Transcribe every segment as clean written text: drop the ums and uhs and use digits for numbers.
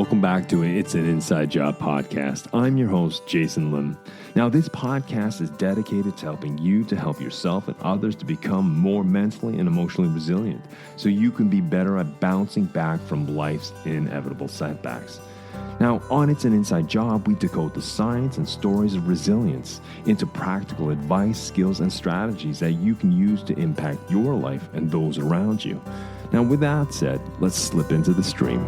welcome back to It's an Inside Job podcast. I'm your host, Jason Lim. Now, this podcast is dedicated to helping you to help yourself and others to become more mentally and emotionally resilient so you can be better at bouncing back from life's inevitable setbacks. Now, on It's an Inside Job, we decode the science and stories of resilience into practical advice, skills, and strategies that you can use to impact your life and those around you. Now, with that said, let's slip into the stream.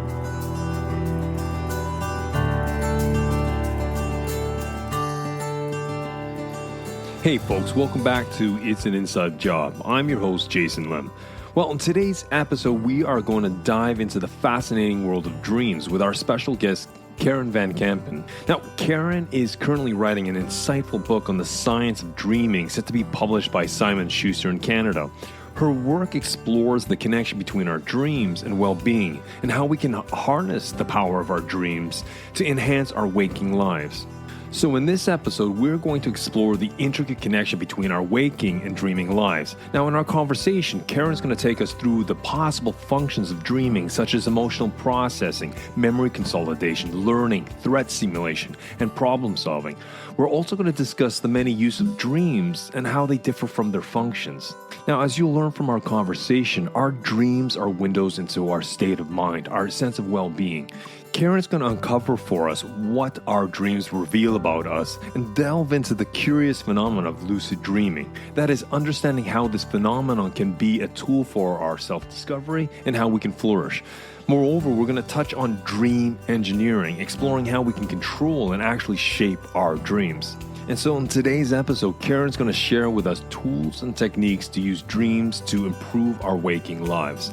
Hey folks, welcome back to It's an Inside Job. I'm your host, Jason Lim. Well, in today's episode, we are going to dive into the fascinating world of dreams with our special guest, Karen Van Kampen. Now, Karen is currently writing an insightful book on the science of dreaming, set to be published by Simon & Schuster in Canada. Her work explores the connection between our dreams and well-being and how we can harness the power of our dreams to enhance our waking lives. So in this episode, we're going to explore the intricate connection between our waking and dreaming lives. Now, in our conversation, Karen's going to take us through the possible functions of dreaming, such as emotional processing, memory consolidation, learning, threat simulation, and problem solving. We're also going to discuss the many uses of dreams and how they differ from their functions. Now, as you'll learn from our conversation, our dreams are windows into our state of mind, our sense of well-being. Karen's going to uncover for us what our dreams reveal about us and delve into the curious phenomenon of lucid dreaming. That is, understanding how this phenomenon can be a tool for our self-discovery and how we can flourish. Moreover, we're going to touch on dream engineering, exploring how we can control and actually shape our dreams. And so in today's episode, Karen's going to share with us tools and techniques to use dreams to improve our waking lives.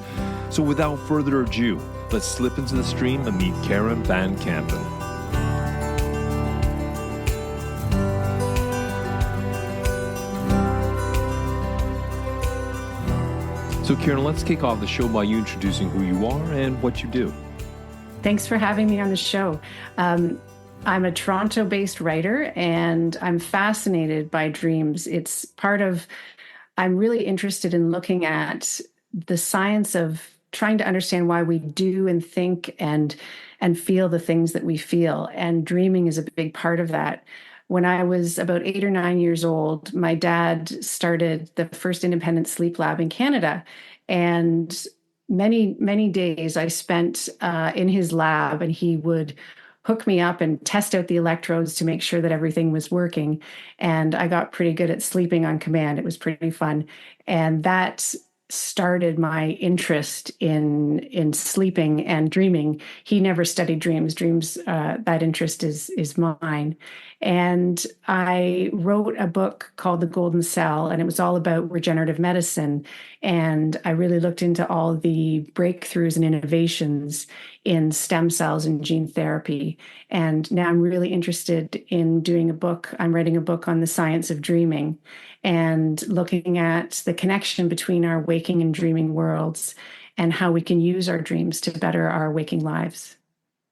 So without further ado, let's slip into the stream and meet Karen Van Kampen. So Karen, let's kick off the show by you introducing who you are and what you do. Thanks for having me on the show. I'm a Toronto-based writer, and I'm fascinated by dreams. I'm really interested in looking at the science of trying to understand why we do and think and feel the things that we feel. And dreaming is a big part of that. When I was about 8 or 9 years old, my dad started the first independent sleep lab in Canada. And many, many days I spent in his lab, and he would hook me up and test out the electrodes to make sure that everything was working. And I got pretty good at sleeping on command. It was pretty fun. And that started my interest in sleeping and dreaming. He never studied dreams. That interest is mine. And I wrote a book called The Golden Cell, and it was all about regenerative medicine. And I really looked into all the breakthroughs and innovations in stem cells and gene therapy. And now I'm really interested in doing a book. I'm writing a book on the science of dreaming and looking at the connection between our waking and dreaming worlds and how we can use our dreams to better our waking lives.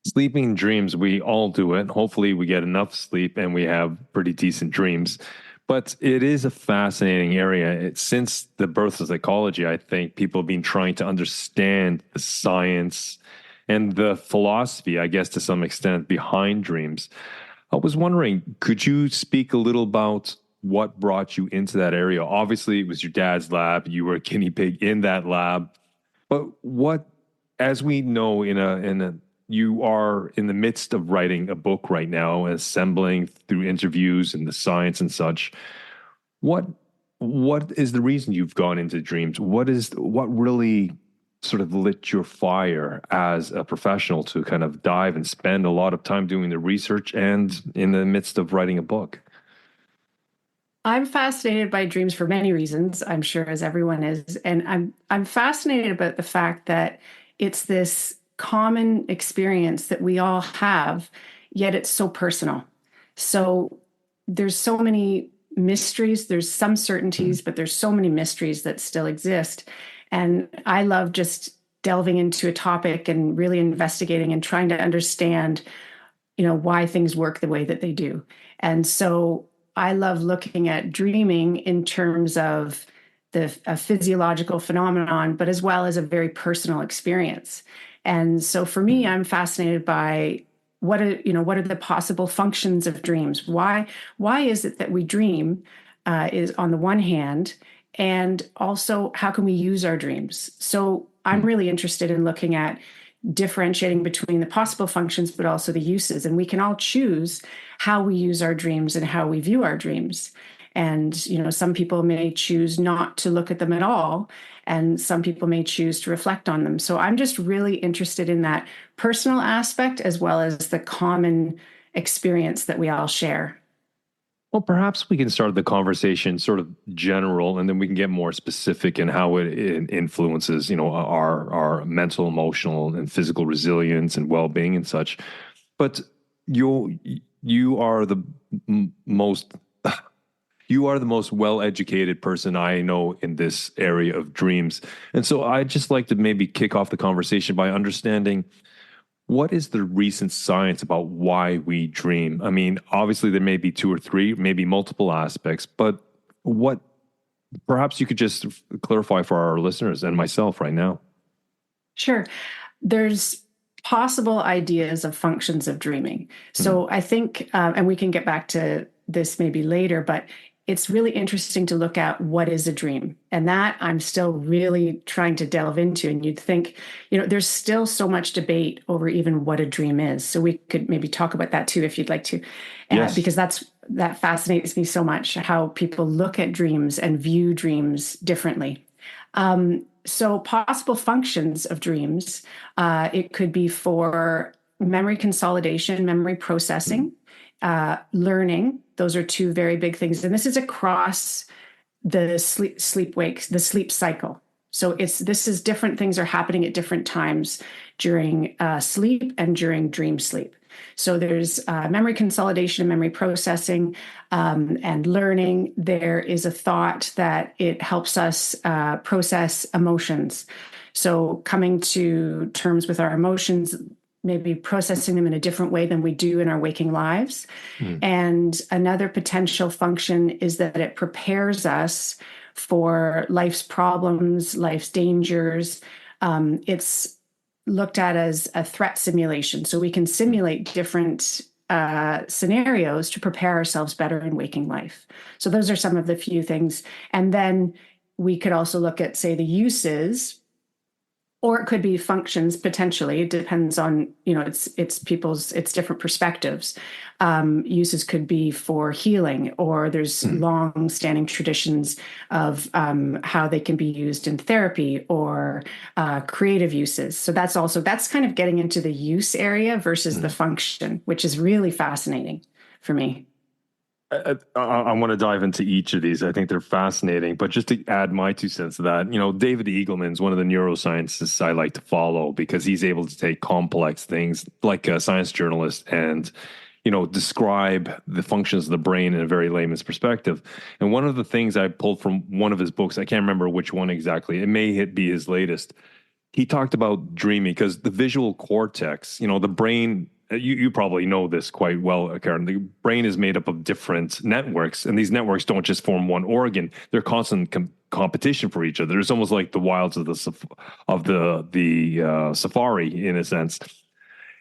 Sleeping dreams, we all do it. Hopefully we get enough sleep and we have pretty decent dreams. But it is a fascinating area. Since the birth of psychology, I think people have been trying to understand the science and the philosophy, I guess, to some extent, behind dreams. I was wondering, could you speak a little about what brought you into that area? Obviously, it was your dad's lab. You were a guinea pig in that lab. But what, as we know, you are in the midst of writing a book right now, assembling through interviews and the science and such. What is the reason you've gone into dreams? What really sort of lit your fire as a professional to kind of dive and spend a lot of time doing the research and in the midst of writing a book? I'm fascinated by dreams for many reasons, I'm sure, as everyone is. And I'm fascinated about the fact that it's this common experience that we all have, yet it's so personal. So there's so many mysteries, there's some certainties, but there's so many mysteries that still exist. And I love just delving into a topic and really investigating and trying to understand, why things work the way that they do. And so I love looking at dreaming in terms of a physiological phenomenon, but as well as a very personal experience. And so for me, I'm fascinated by what are the possible functions of dreams? Why is it that we dream, is on the one hand, and also how can we use our dreams? So I'm really interested in looking at differentiating between the possible functions, but also the uses. And we can all choose how we use our dreams and how we view our dreams. And, some people may choose not to look at them at all, and some people may choose to reflect on them. So I'm just really interested in that personal aspect as well as the common experience that we all share. Well, perhaps we can start the conversation sort of general, and then we can get more specific in how it influences, our mental, emotional, and physical resilience and well-being and such. But you are the most you are the most well-educated person I know in this area of dreams, and so I'd just like to maybe kick off the conversation by understanding, what is the recent science about why we dream? I mean, obviously there may be two or three, maybe multiple aspects, but what perhaps you could just clarify for our listeners and myself right now. Sure. There's possible ideas of functions of dreaming. So I think, and we can get back to this maybe later, but it's really interesting to look at what is a dream. And that I'm still really trying to delve into. And you'd think, there's still so much debate over even what a dream is. So we could maybe talk about that too, if you'd like to, Yes. because that fascinates me so much, how people look at dreams and view dreams differently. So possible functions of dreams, it could be for memory consolidation, memory processing, learning. Those are two very big things. And this is across the the sleep cycle. So this is different things are happening at different times during sleep and during dream sleep. So there's memory consolidation and memory processing, and learning. There is a thought that it helps us process emotions. So coming to terms with our emotions, maybe processing them in a different way than we do in our waking lives. And another potential function is that it prepares us for life's problems, life's dangers. It's looked at as a threat simulation. So we can simulate different scenarios to prepare ourselves better in waking life. So those are some of the few things. And then we could also look at, say, the uses, or it could be functions potentially. It depends on, it's different perspectives. Uses could be for healing, or there's long-standing traditions of how they can be used in therapy, or creative uses. So that's kind of getting into the use area versus the function, which is really fascinating for me. I want to dive into each of these. I think they're fascinating. But just to add my 2 cents to that, David Eagleman's one of the neuroscientists I like to follow, because he's able to take complex things like a science journalist and, describe the functions of the brain in a very layman's perspective. And one of the things I pulled from one of his books, I can't remember which one exactly, it may be his latest. He talked about dreaming because the visual cortex, the brain, you probably know this quite well, Karen. The brain is made up of different networks, and these networks don't just form one organ. They're constant competition for each other. It's almost like the wilds of the safari, in a sense.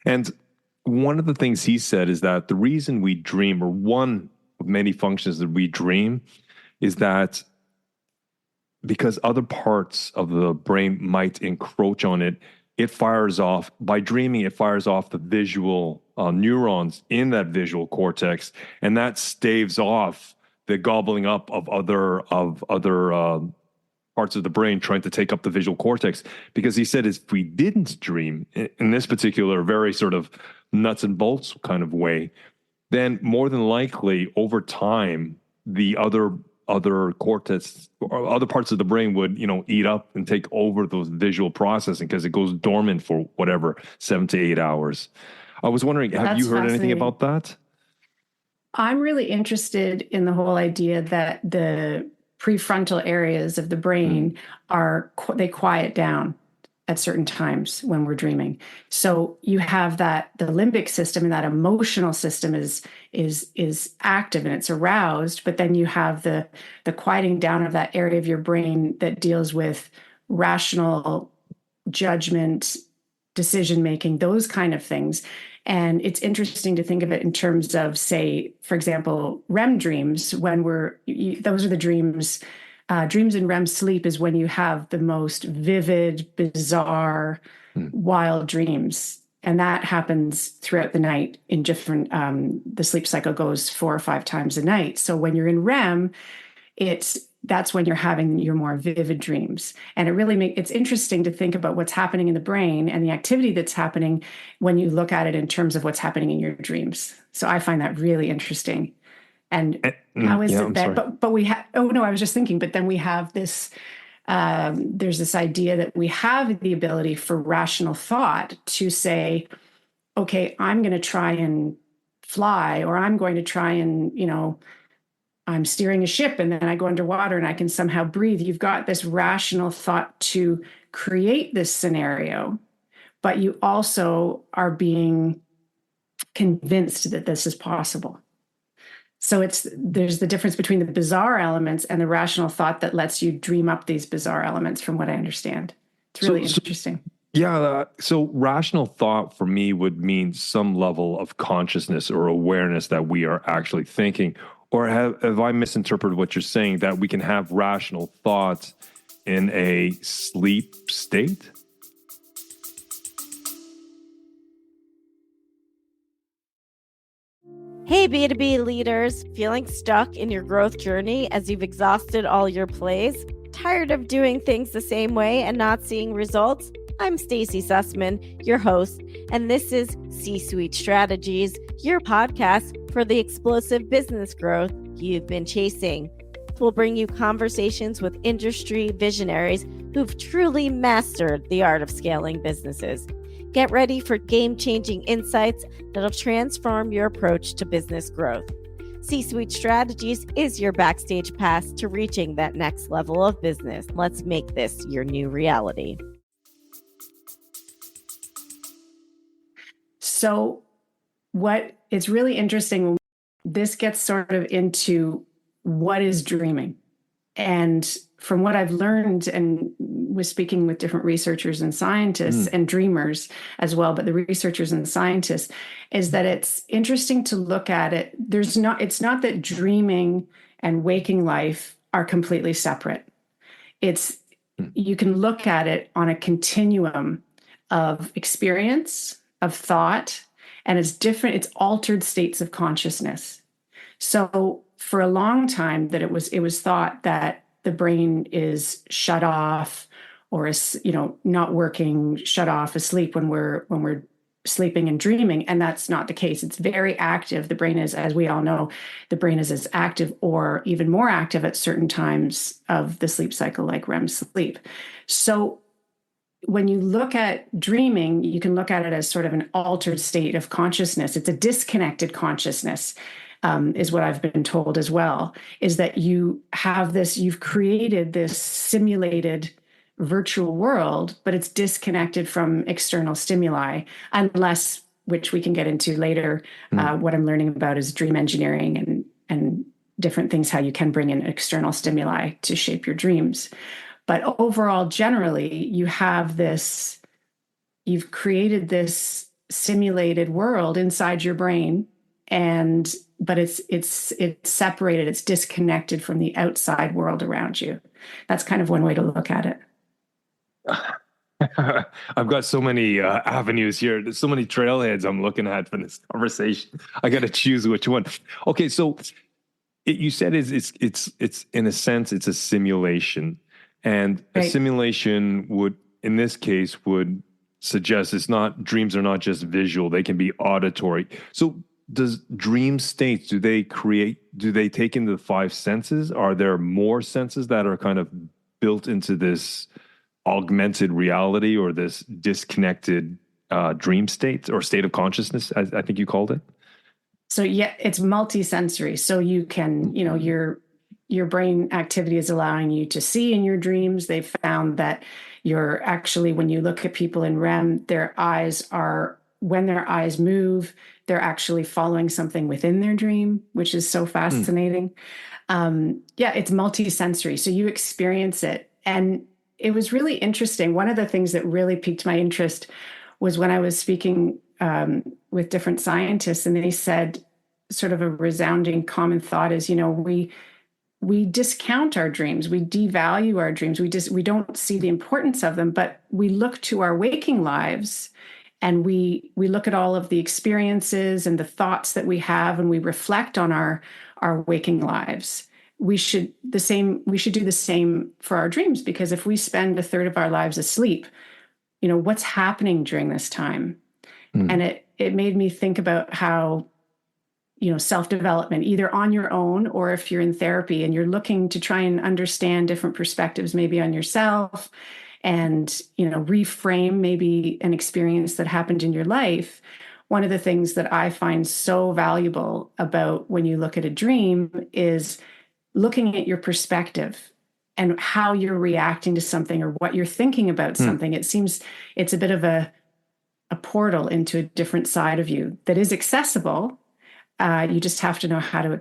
And one of the things he said is that the reason we dream, or one of many functions that we dream, is that because other parts of the brain might encroach on it, it fires off, by dreaming, it fires off the visual neurons in that visual cortex, and that staves off the gobbling up of other parts of the brain trying to take up the visual cortex. Because he said, if we didn't dream in this particular very sort of nuts and bolts kind of way, then more than likely over time, the other cortex or other parts of the brain would, eat up and take over those visual processing, because it goes dormant for whatever, 7 to 8 hours. I was wondering, have you heard anything about that? I'm really interested in the whole idea that the prefrontal areas of the brain they quiet down at certain times when we're dreaming. So you have that the limbic system, and that emotional system is active and it's aroused, but then you have the quieting down of that area of your brain that deals with rational judgment, decision making, those kind of things. And it's interesting to think of it in terms of, say, for example, REM dreams. Those are the dreams. Dreams in REM sleep is when you have the most vivid, bizarre, wild dreams. And that happens throughout the night in different, the sleep cycle goes 4 or 5 times a night. So when you're in REM, that's when you're having your more vivid dreams. And it's interesting to think about what's happening in the brain and the activity that's happening when you look at it in terms of what's happening in your dreams. So I find that really interesting. And how is it that, but we have, oh no, I was just thinking, but then we have this, there's this idea that we have the ability for rational thought to say, okay, I'm going to try and fly, or I'm going to try and, I'm steering a ship and then I go underwater and I can somehow breathe. You've got this rational thought to create this scenario, but you also are being convinced that this is possible. So there's the difference between the bizarre elements and the rational thought that lets you dream up these bizarre elements, from what I understand. It's really interesting. Yeah. So rational thought for me would mean some level of consciousness or awareness that we are actually thinking. Or have I misinterpreted what you're saying, that we can have rational thoughts in a sleep state? Hey, B2B leaders, feeling stuck in your growth journey as you've exhausted all your plays? Tired of doing things the same way and not seeing results? I'm Stacey Sussman, your host, and this is C-Suite Strategies, your podcast for the explosive business growth you've been chasing. We'll bring you conversations with industry visionaries who've truly mastered the art of scaling businesses. Get ready for game-changing insights that'll transform your approach to business growth. C-Suite Strategies is your backstage pass to reaching that next level of business. Let's make this your new reality. So it's really interesting. This gets sort of into what is dreaming. And from what I've learned and was speaking with different researchers and scientists and dreamers as well, but the researchers and scientists, is that it's interesting to look at it. It's not that dreaming and waking life are completely separate. You can look at it on a continuum of experience, of thought, and it's altered states of consciousness. So for a long time that it was thought that the brain is shut off or is, not working, shut off, asleep when we're sleeping and dreaming. And that's not the case. It's very active. The brain is, as we all know, the brain is as active or even more active at certain times of the sleep cycle, like REM sleep. So when you look at dreaming, you can look at it as sort of an altered state of consciousness. It's a disconnected consciousness, is what I've been told as well, is that you've created this simulated virtual world, but it's disconnected from external stimuli, unless, which we can get into later, what I'm learning about is dream engineering and different things, how you can bring in external stimuli to shape your dreams. But overall, generally, you've created this simulated world inside your brain, but it's separated, it's disconnected from the outside world around you. That's kind of one way to look at it. I've got so many avenues here. There's so many trailheads I'm looking at for this conversation. I got to choose which one. Okay, so you said it's in a sense it's a simulation. And a simulation in this case, would suggest dreams are not just visual, they can be auditory. So does dream states, do they take into the 5 senses? Are there more senses that are kind of built into this augmented reality or this disconnected dream state or state of consciousness, as I think you called it? So yeah, it's multisensory. So you can, your brain activity is allowing you to see in your dreams. They've found that when you look at people in REM, when their eyes move, they're actually following something within their dream, which is so fascinating. It's multisensory. So you experience it. And it was really interesting. One of the things that really piqued my interest was when I was speaking with different scientists, and they said sort of a resounding common thought is, we discount our dreams, we devalue our dreams, we don't see the importance of them, but we look to our waking lives, and we look at all of the experiences and the thoughts that we have, and we reflect on our waking lives. We should do the same for our dreams, because if we spend a third of our lives asleep, what's happening during this time? And it made me think about how, self-development, either on your own or if you're in therapy and you're looking to try and understand different perspectives, maybe on yourself, and, reframe maybe an experience that happened in your life. One of the things that I find so valuable about when you look at a dream is looking at your perspective and how you're reacting to something or what you're thinking about something. It seems it's a bit of a portal into a different side of you that is accessible. You just have to know how to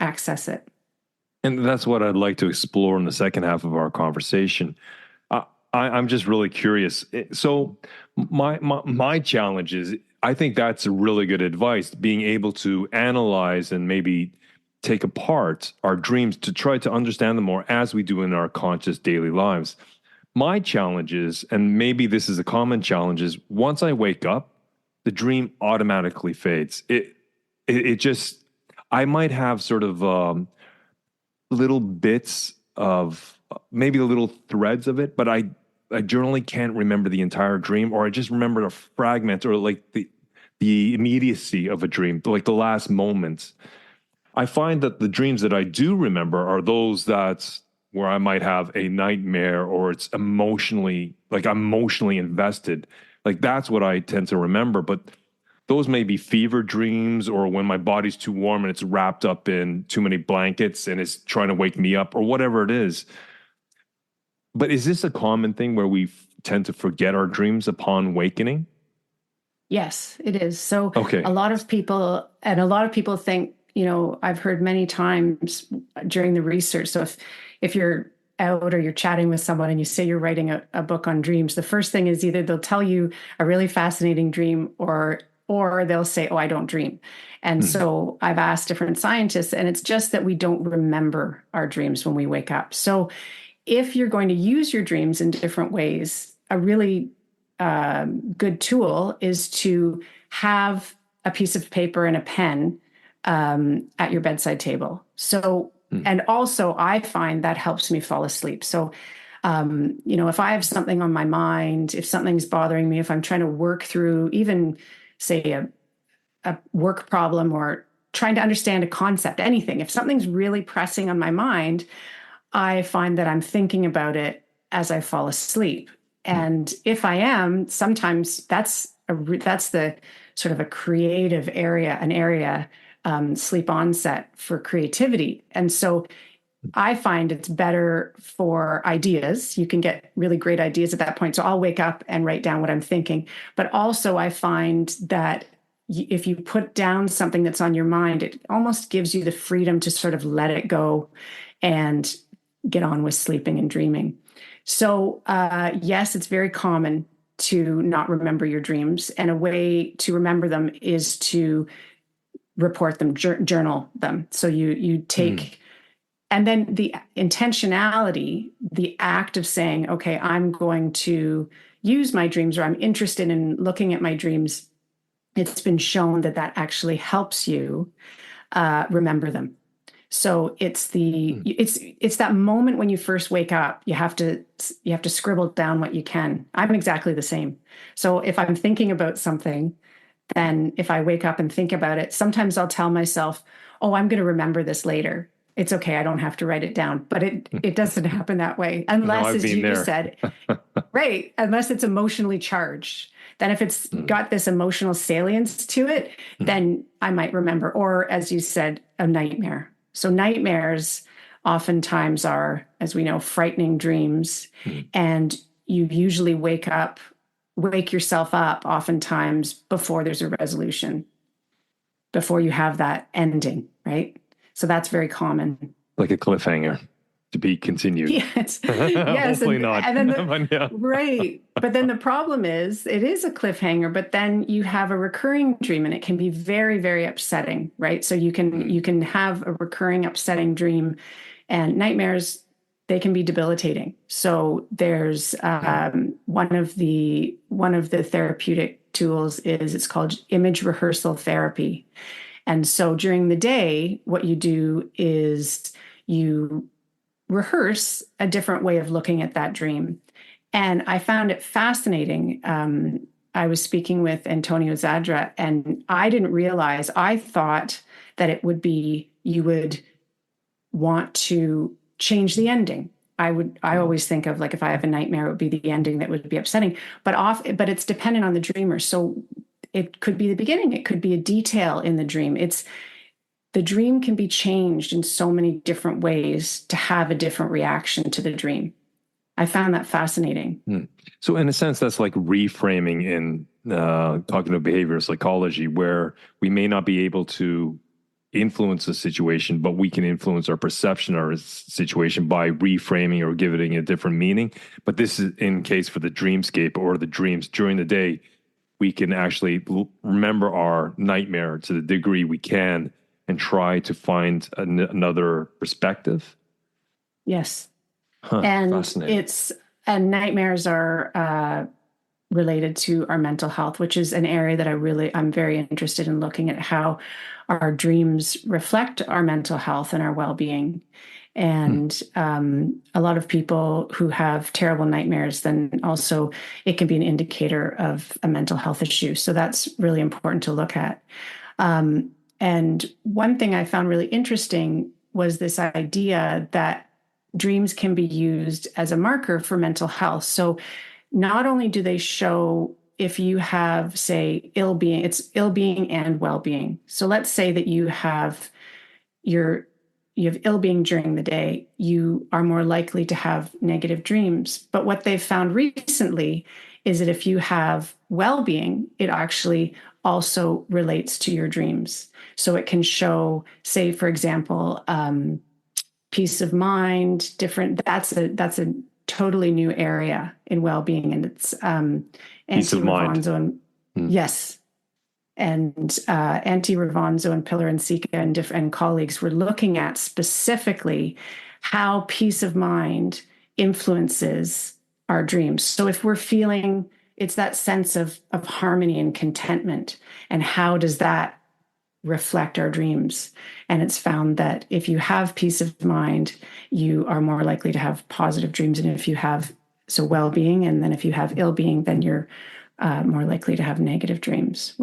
access it. And that's what I'd like to explore in the second half of our conversation. I'm just really curious. So my challenge is, I think that's really good advice, being able to analyze and maybe take apart our dreams to try to understand them more as we do in our conscious daily lives. My challenge is, and maybe this is a common challenge, is once I wake up, the dream automatically fades. It just, I might have sort of little bits of maybe the little threads of it, but I generally can't remember the entire dream, or I just remember a fragment, or like the immediacy of a dream, like the last moments. I find that the dreams that I do remember are those where I might have a nightmare, or it's emotionally invested. Like that's what I tend to remember. But those may be fever dreams, or when my body's too warm and it's wrapped up in too many blankets and it's trying to wake me up, or whatever it is. But is this a common thing where we tend to forget our dreams upon wakening? Yes, it is. So Okay. a lot of people think, I've heard many times during the research. So if you're out or you're chatting with someone and you say you're writing a book on dreams, the first thing is either they'll tell you a really fascinating dream, or they'll say, oh, I don't dream. And so I've asked different scientists, and it's just that we don't remember our dreams when we wake up. So if you're going to use your dreams in different ways, a really good tool is to have a piece of paper and a pen at your bedside table. So, and also I find that helps me fall asleep. So, if I have something on my mind, if something's bothering me, if I'm trying to work through even, say, a work problem, or trying to understand a concept, anything, if something's really pressing on my mind, I find that I'm thinking about it as I fall asleep. And if I am, sometimes that's the sort of a creative area, sleep onset for creativity. And so I find it's better for ideas. You can get really great ideas at that point. So I'll wake up and write down what I'm thinking. But also I find that if you put down something that's on your mind, it almost gives you the freedom to sort of let it go and get on with sleeping and dreaming. So yes, it's very common to not remember your dreams. And a way to remember them is to report them, journal them. So you take, and then the intentionality, the act of saying, okay, I'm going to use my dreams, or I'm interested in looking at my dreams. It's been shown that actually helps you remember them. So it's that moment when you first wake up, you have to scribble down what you can. I'm exactly the same. So if I'm thinking about something, then if I wake up and think about it, sometimes I'll tell myself, oh, I'm going to remember this later. It's okay. I don't have to write it down. But it doesn't happen that way. Unless, as you just said, right, unless it's emotionally charged. Then if it's got this emotional salience to it, then I might remember. Or as you said, a nightmare. So nightmares oftentimes are, as we know, frightening dreams. And you usually wake yourself up oftentimes before there's a resolution, before you have that ending, right? So that's very common. Like a cliffhanger. to be continued. Yes. Yes. Hopefully not. And then But yeah. right. But then the problem is it is a cliffhanger, but then you have a recurring dream and it can be very, very upsetting, right? So you can have a recurring upsetting dream, and nightmares, they can be debilitating. So there's one of the therapeutic tools is it's called image rehearsal therapy. And so during the day, what you do is you rehearse a different way of looking at that dream. And I found it fascinating. I was speaking with Antonio Zadra, and I didn't realize, I thought that it would be, you would want to change the ending. I always think of, like, if I have a nightmare, it would be the ending that would be upsetting, but it's dependent on the dreamer. So it could be the beginning. It could be a detail in the dream. The dream can be changed in so many different ways to have a different reaction to the dream. I found that fascinating. So in a sense, that's like reframing in cognitive behavioral psychology, where we may not be able to influence the situation, but we can influence our perception of a situation by reframing or giving it a different meaning. But this is in case for the dreamscape or the dreams during the day, we can actually remember our nightmare to the degree we can and try to find another perspective. Yes. Huh, And nightmares are related to our mental health, which is an area that I'm very interested in looking at, how our dreams reflect our mental health and our well-being. And a lot of people who have terrible nightmares, then also it can be an indicator of a mental health issue. So that's really important to look at. And one thing I found really interesting was this idea that dreams can be used as a marker for mental health. So not only do they show if you have, say, ill-being, it's ill-being and well-being. So let's say that you have ill-being during the day, you are more likely to have negative dreams. But what they've found recently is that if you have well-being, it actually also relates to your dreams. So it can show, say, for example, peace of mind, different. That's a totally new area in well-being, and it's peace of mind. Yes, and Antti Ravanzo and Pillar and Sika and colleagues were looking at specifically how peace of mind influences our dreams. So if we're feeling, it's that sense of harmony and contentment, and how does that reflect our dreams? And it's found that if you have peace of mind, you are more likely to have positive dreams. And if you have well-being, and then if you have ill-being, then you're more likely to have negative dreams.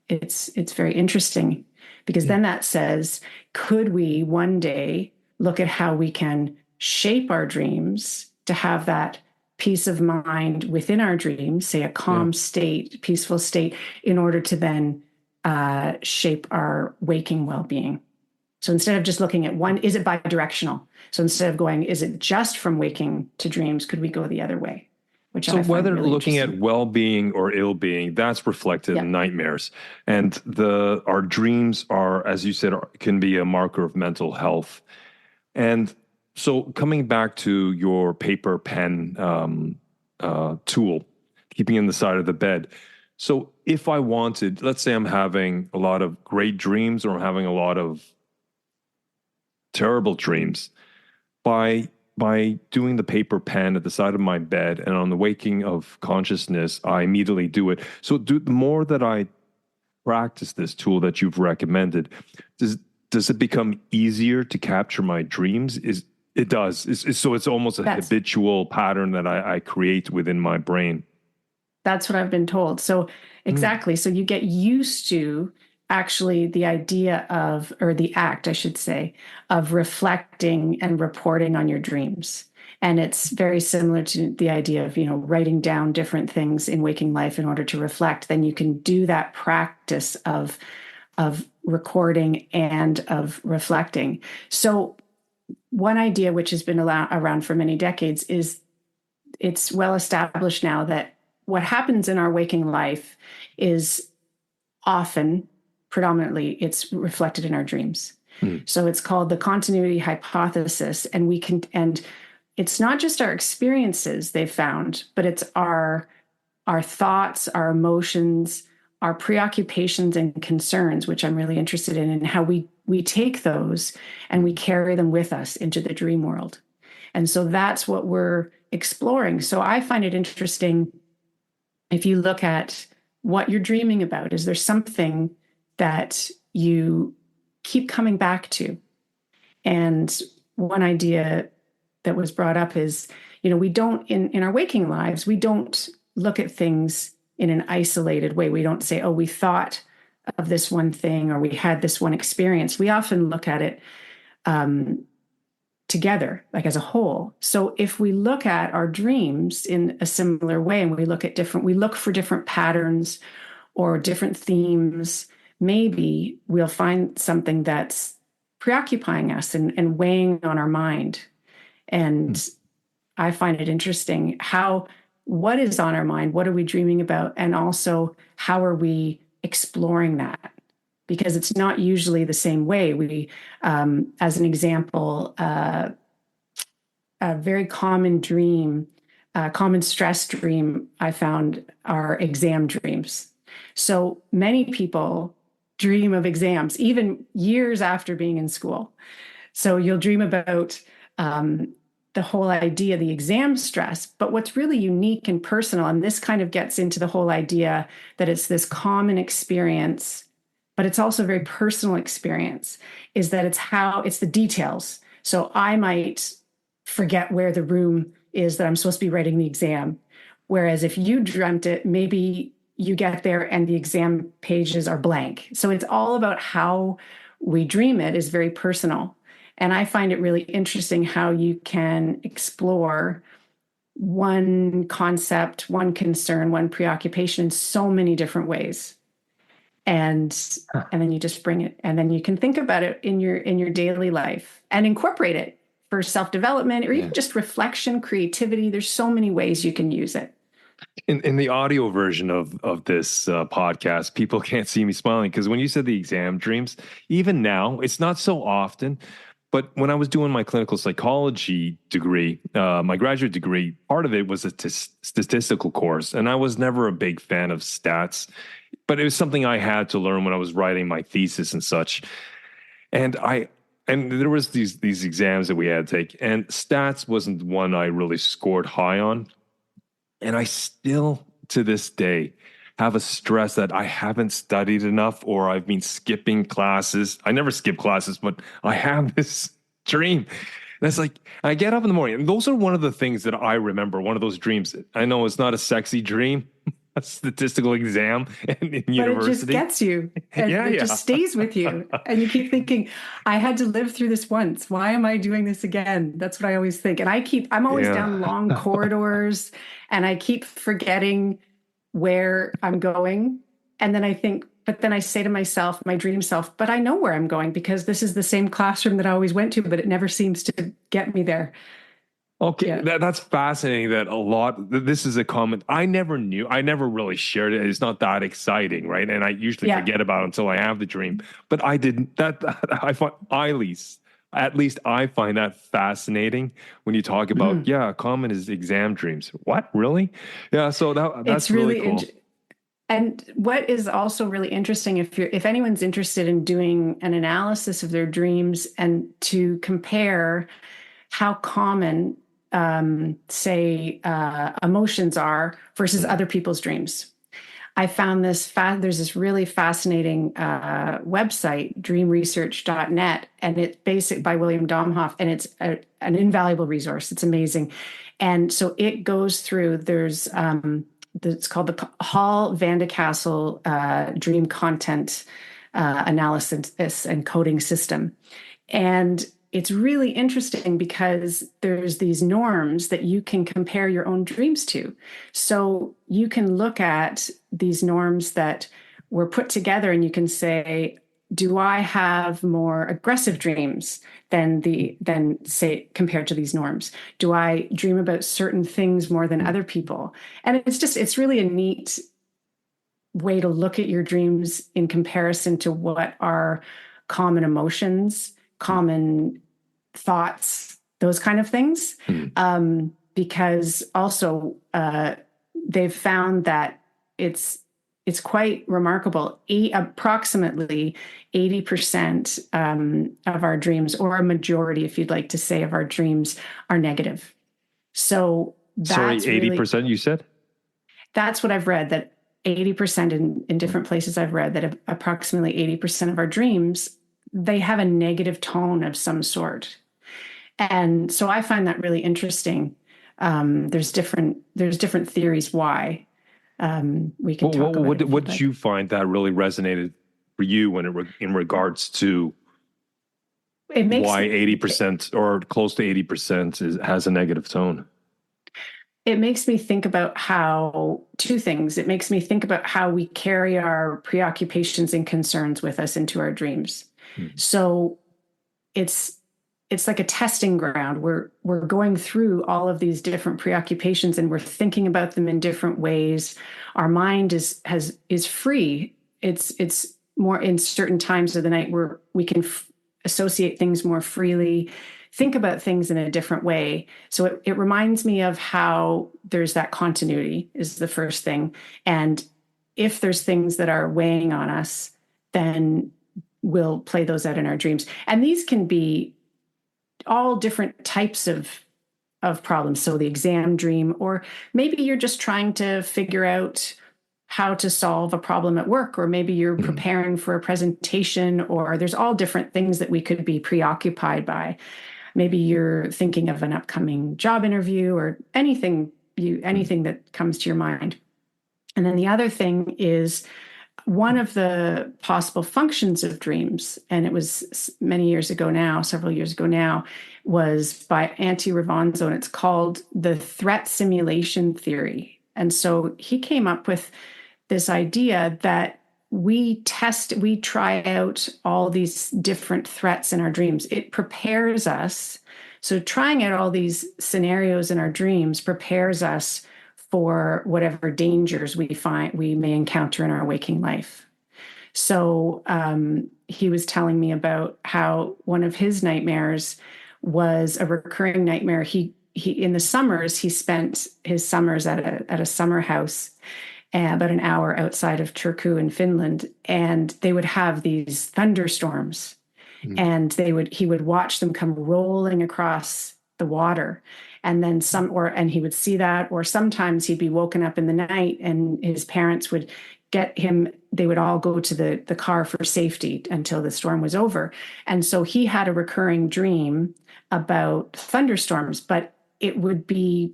It's very interesting, because then that says, could we one day look at how we can shape our dreams to have that peace of mind within our dreams, say a calm state, peaceful state, in order to then shape our waking well-being. So instead of just looking at one, is it bi-directional? So instead of going, is it just from waking to dreams, could we go the other way? So whether really looking at well-being or ill-being, that's reflected in nightmares. And our dreams are, as you said, can be a marker of mental health. And so coming back to your paper pen tool, keeping in the side of the bed. So if I wanted, let's say I'm having a lot of great dreams, or I'm having a lot of terrible dreams, by doing the paper pen at the side of my bed and on the waking of consciousness, I immediately do it. So the more that I practice this tool that you've recommended, does it become easier to capture my dreams? It does. So it's almost a habitual pattern that I create within my brain. That's what I've been told. So exactly. So you get used to actually the idea of, or the act, I should say, of reflecting and reporting on your dreams. And it's very similar to the idea of, writing down different things in waking life in order to reflect. Then you can do that practice of recording and of reflecting. So one idea, which has been around for many decades, is it's well established now that what happens in our waking life is often, predominantly, it's reflected in our dreams. Mm. So it's called the continuity hypothesis. And it's not just our experiences they've found, but it's our thoughts, our emotions, our preoccupations and concerns, which I'm really interested in, and how we take those and we carry them with us into the dream world. And so that's what we're exploring. So I find it interesting if you look at what you're dreaming about. Is there something that you keep coming back to? And one idea that was brought up is, we don't, in our waking lives, we don't look at things in an isolated way. We don't say, oh, we thought of this one thing or we had this one experience. We often look at it together, like as a whole. So if we look at our dreams in a similar way and we look for different patterns or different themes, maybe we'll find something that's preoccupying us and weighing on our mind. And I find it interesting what is on our mind? What are we dreaming about? And also, how are we exploring that? Because it's not usually the same way. We, as an example, a very common dream, common stress dream I found are exam dreams. So many people dream of exams, even years after being in school. So you'll dream about the whole idea, the exam stress. But what's really unique and personal, and this kind of gets into the whole idea that it's this common experience, but it's also a very personal experience, is that it's the details. So I might forget where the room is that I'm supposed to be writing the exam. Whereas if you dreamt it, maybe you get there and the exam pages are blank. So it's all about how we dream. It is very personal. And I find it really interesting how you can explore one concept, one concern, one preoccupation in so many different ways. And then you just bring it, and then you can think about it in your daily life and incorporate it for self-development or even just reflection, creativity. There's so many ways you can use it. In the audio version of this podcast, people can't see me smiling because when you said the exam dreams, even now, it's not so often. But when I was doing my clinical psychology degree, my graduate degree, part of it was a statistical course. And I was never a big fan of stats, but it was something I had to learn when I was writing my thesis and such. And there was these exams that we had to take, and stats wasn't one I really scored high on. And I still, to this day, have a stress that I haven't studied enough or I've been skipping classes. I never skip classes, but I have this dream. And it's like, I get up in the morning, and those are one of the things that I remember, one of those dreams. I know it's not a sexy dream, a statistical exam in university. But it just gets you. And it just stays with you. And you keep thinking, I had to live through this once. Why am I doing this again? That's what I always think. And I'm always down long corridors, and I keep forgetting where I'm going. And then I think, but then I say to myself, my dream self, but I know where I'm going because this is the same classroom that I always went to, but it never seems to get me there. Okay, that's fascinating this is a comment I never knew. I never really shared it. It's not that exciting, right? And I usually forget about it until I have the dream. But I didn't, I find, at least I find that fascinating when you talk about, common is exam dreams. What, really? Yeah, so that's really cool. And what is also really interesting, if anyone's interested in doing an analysis of their dreams and to compare how common, emotions are versus other people's dreams. I found there's this really fascinating website, dreamresearch.net, and it's basic by William Domhoff, and it's an invaluable resource. It's amazing. And so it goes through, it's called the Hall Vandecastle Dream Content Analysis and Coding System. And it's really interesting because there's these norms that you can compare your own dreams to. So you can look at these norms that were put together and you can say, do I have more aggressive dreams than say compared to these norms? Do I dream about certain things more than other people? And it's really a neat way to look at your dreams in comparison to what are common emotions, common thoughts, those kind of things. Because also they've found that it's quite remarkable. Approximately 80% of our dreams, or a majority, if you'd like to say, of our dreams are negative. So that's 80%, you said? That's what I've read, that 80% in different places I've read that approximately 80% of our dreams, they have a negative tone of some sort. And so I find that really interesting. There's different theories why. We can talk about it. What did you find that really resonated for you when in regards to why 80% or close to 80% has a negative tone? It makes me think about two things. It makes me think about how we carry our preoccupations and concerns with us into our dreams. So it's like a testing ground. We're going through all of these different preoccupations and we're thinking about them in different ways. Our mind is free. It's more in certain times of the night where we can associate things more freely, think about things in a different way. So it reminds me of how there's that continuity is the first thing. And if there's things that are weighing on us, then we'll play those out in our dreams. And these can be all different types of problems. So the exam dream, or maybe you're just trying to figure out how to solve a problem at work, or maybe you're preparing for a presentation, or there's all different things that we could be preoccupied by. Maybe you're thinking of an upcoming job interview, or anything that comes to your mind. And then the other thing is, one of the possible functions of dreams, and it was several years ago now, was by Antti Ravanzo, and it's called the threat simulation theory. And so he came up with this idea that we try out all these different threats in our dreams. It prepares us. So trying out all these scenarios in our dreams prepares us for whatever dangers we may encounter in our waking life. So he was telling me about how one of his nightmares was a recurring nightmare. He in the summers, he spent his summers at a summer house about an hour outside of Turku in Finland, and they would have these thunderstorms, and he would watch them come rolling across the water, and then and he would see that, or sometimes he'd be woken up in the night, and his parents would get him. They would all go to the car for safety until the storm was over, and so he had a recurring dream about thunderstorms, but it would be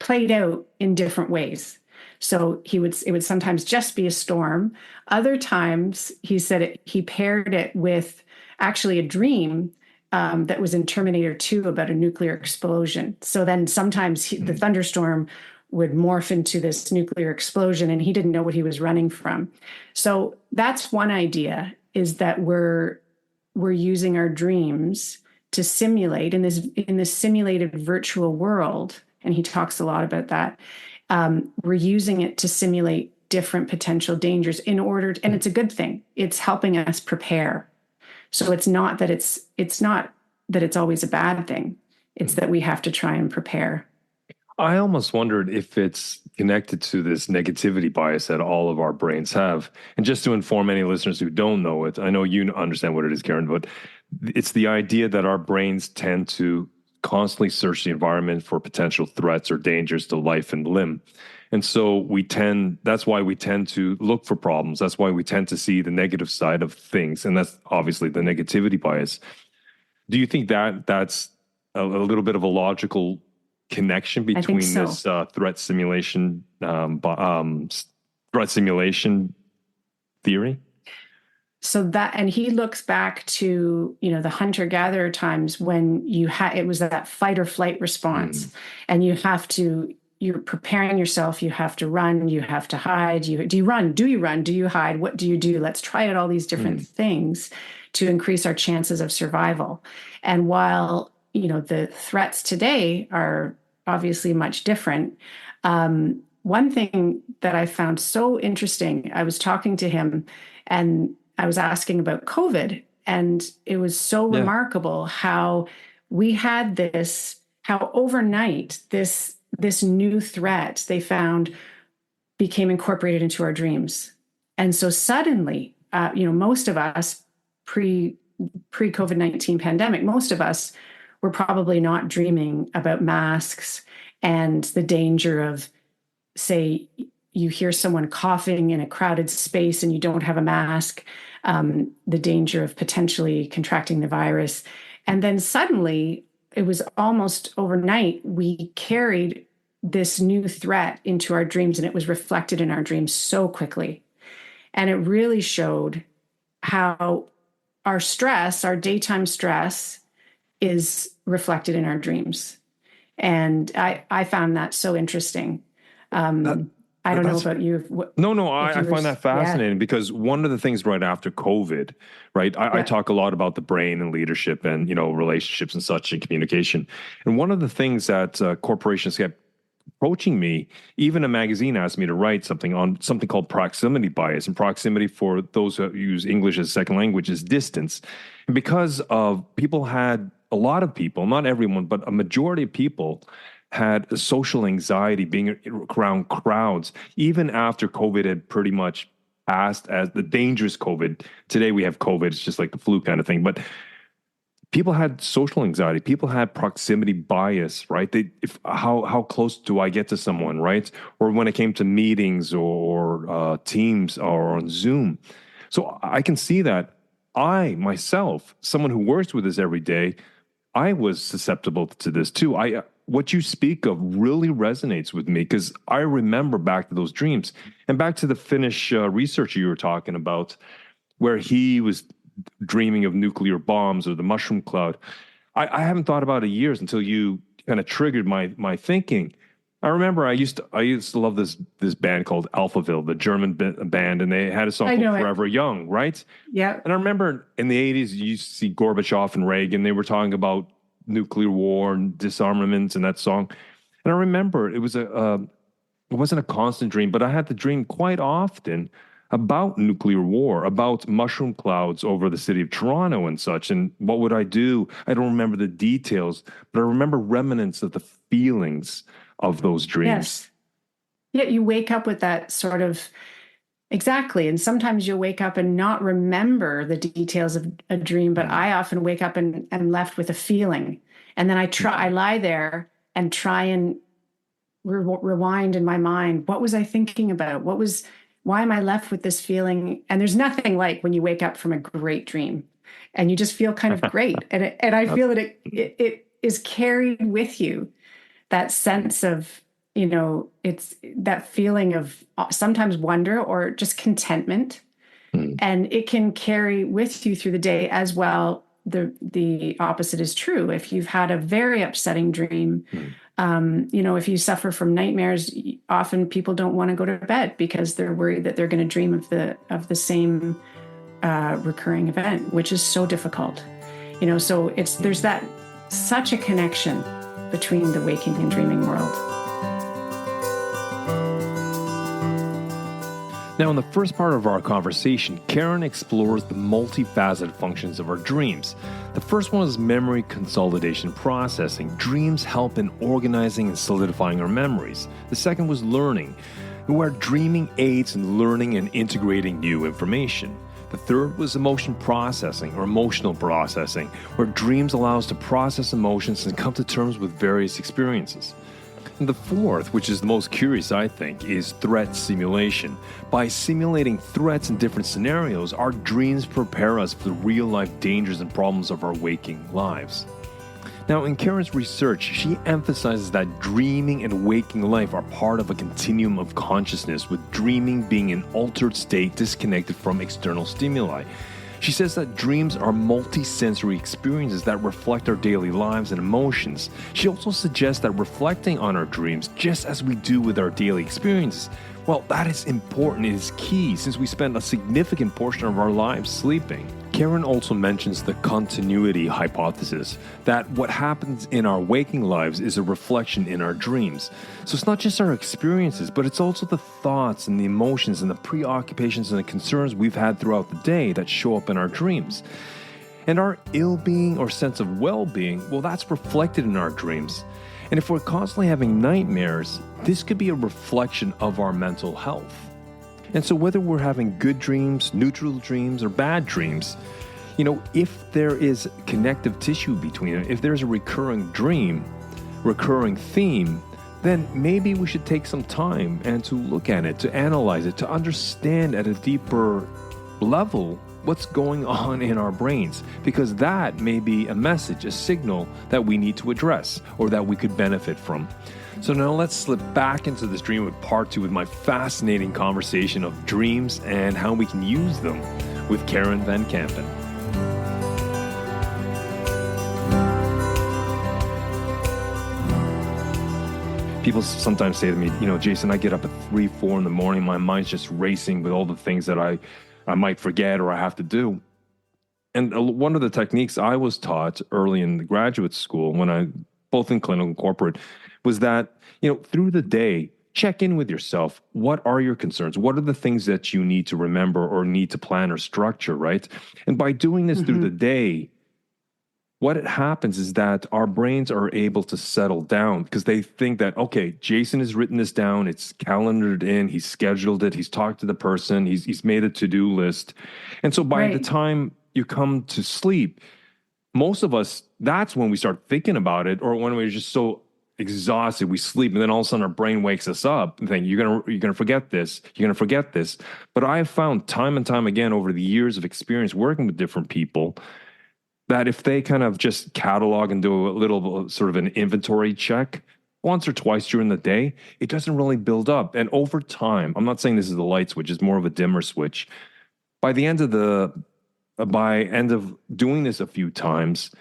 played out in different ways. So it would sometimes just be a storm. Other times, he said he paired it with actually a dream that was in Terminator 2 about a nuclear explosion. So then sometimes the thunderstorm would morph into this nuclear explosion, and he didn't know what he was running from. So that's one idea, is that we're using our dreams to simulate in this simulated virtual world. And he talks a lot about that. We're using it to simulate different potential dangers and it's a good thing. It's helping us prepare. So it's not that it's always a bad thing. It's that we have to try and prepare. I almost wondered if it's connected to this negativity bias that all of our brains have. And just to inform any listeners who don't know it, I know you understand what it is, Karen, but it's the idea that our brains tend to constantly search the environment for potential threats or dangers to life and limb. And so that's why we tend to look for problems. That's why we tend to see the negative side of things. And that's obviously the negativity bias. Do you think that that's a little bit of a logical connection between this threat simulation theory? So and he looks back to, the hunter-gatherer times when it was that fight or flight response, and you're preparing yourself. You have to run, you have to hide. Do you run? Do you run? Do you hide? What do you do? Let's try out all these different things to increase our chances of survival. And while, the threats today are obviously much different, one thing that I found so interesting, I was talking to him and I was asking about COVID, And it was so remarkable how we had how overnight this new threat they found became incorporated into our dreams. And so suddenly, most of us pre-COVID-19 pandemic, most of us were probably not dreaming about masks and the danger of, say, you hear someone coughing in a crowded space and you don't have a mask, the danger of potentially contracting the virus. And then suddenly, it was almost overnight, we carried this new threat into our dreams, and it was reflected in our dreams so quickly. And it really showed how our stress, our daytime stress, is reflected in our dreams. And I found that so interesting. I don't know about you. No, I find that fascinating because one of the things right after COVID, right? I talk a lot about the brain and leadership and, relationships and such and communication. And one of the things that corporations kept approaching me, even a magazine asked me to write something on something called proximity bias. And proximity, for those who use English as a second language, is distance. And because of a lot of people, not everyone, but a majority of people had a social anxiety being around crowds, even after COVID had pretty much passed as the dangerous COVID. Today we have COVID, it's just like the flu kind of thing. But people had social anxiety. People had proximity bias, right? How close do I get to someone, right? Or when it came to meetings or Teams or on Zoom. So I can see that I, myself, someone who works with this every day, I was susceptible to this too. What you speak of really resonates with me because I remember back to those dreams and back to the Finnish researcher you were talking about, where he was dreaming of nuclear bombs or the mushroom cloud. I haven't thought about it in years until you kind of triggered my thinking. I remember I used to love this band called Alphaville, the German band, and they had a song called Forever Young, right? Yeah. And I remember in the 80s, you used to see Gorbachev and Reagan. They were talking about nuclear war and disarmament in that song. And I remember it wasn't a constant dream, but I had the dream quite often about nuclear war, about mushroom clouds over the city of Toronto and such. And what would I do? I don't remember the details, but I remember remnants of the feelings of those dreams. Yes. Yeah, you wake up with that sort of, exactly. And sometimes you'll wake up and not remember the details of a dream, but I often wake up and am left with a feeling. And then I lie there and try and rewind in my mind. What was I thinking about? Why am I left with this feeling? And there's nothing like when you wake up from a great dream and you just feel kind of great. And I feel that it is carried with you, that sense of, it's that feeling of sometimes wonder or just contentment. And it can carry with you through the day as well. The opposite is true. If you've had a very upsetting dream, if you suffer from nightmares, often people don't want to go to bed because they're worried that they're going to dream of the same recurring event, which is so difficult. So there's such a connection between the waking and dreaming world. Now, in the first part of our conversation, Karen explores the multifaceted functions of our dreams. The first one is memory consolidation processing. Dreams help in organizing and solidifying our memories. The second was learning, where dreaming aids in learning and integrating new information. The third was emotion processing or emotional processing, where dreams allow us to process emotions and come to terms with various experiences. And the fourth, which is the most curious, I think, is threat simulation. By simulating threats in different scenarios, our dreams prepare us for the real-life dangers and problems of our waking lives. Now, in Karen's research, she emphasizes that dreaming and waking life are part of a continuum of consciousness, with dreaming being an altered state disconnected from external stimuli. She says that dreams are multi-sensory experiences that reflect our daily lives and emotions. She also suggests that reflecting on our dreams, just as we do with our daily experiences, well, that is important. It is key since we spend a significant portion of our lives sleeping. Karen also mentions the continuity hypothesis, that what happens in our waking lives is a reflection in our dreams. So it's not just our experiences, but it's also the thoughts and the emotions and the preoccupations and the concerns we've had throughout the day that show up in our dreams. And our ill-being or sense of well-being, well, that's reflected in our dreams. And if we're constantly having nightmares, this could be a reflection of our mental health. And so whether we're having good dreams, neutral dreams, or bad dreams, if there is connective tissue between it, if there's a recurring dream, recurring theme, then maybe we should take some time and to look at it, to analyze it, to understand at a deeper level what's going on in our brains, because that may be a message, a signal that we need to address or that we could benefit from. So now let's slip back into this dream with part 2 with my fascinating conversation of dreams and how we can use them with Karen Van Kampen. People sometimes say to me, Jason, I get up at 3, 4 in the morning. My mind's just racing with all the things that I might forget or I have to do. And one of the techniques I was taught early in the graduate school, both in clinical and corporate, was that, through the day, check in with yourself. What are your concerns? What are the things that you need to remember or need to plan or structure, right? And by doing this through the day, what happens is that our brains are able to settle down because they think that, okay, Jason has written this down, it's calendared in, he's scheduled it, he's talked to the person, he's made a to-do list. And so by the time you come to sleep, most of us, that's when we start thinking about it, or when we're just so exhausted, we sleep, and then all of a sudden our brain wakes us up and think, you're gonna forget this, you're gonna forget this. But I have found time and time again over the years of experience working with different people that if they kind of just catalog and do a little sort of an inventory check once or twice during the day, it doesn't really build up. And over time, I'm not saying this is the light switch, it's more of a dimmer switch. By end of doing this a few times,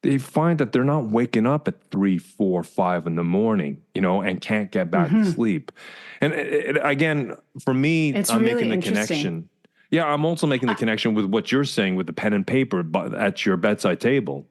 they find that they're not waking up at 3, 4, 5 in the morning, and can't get back to sleep. And again, for me, I'm really making the connection. Yeah, I'm also making the connection with what you're saying with the pen and paper at your bedside table.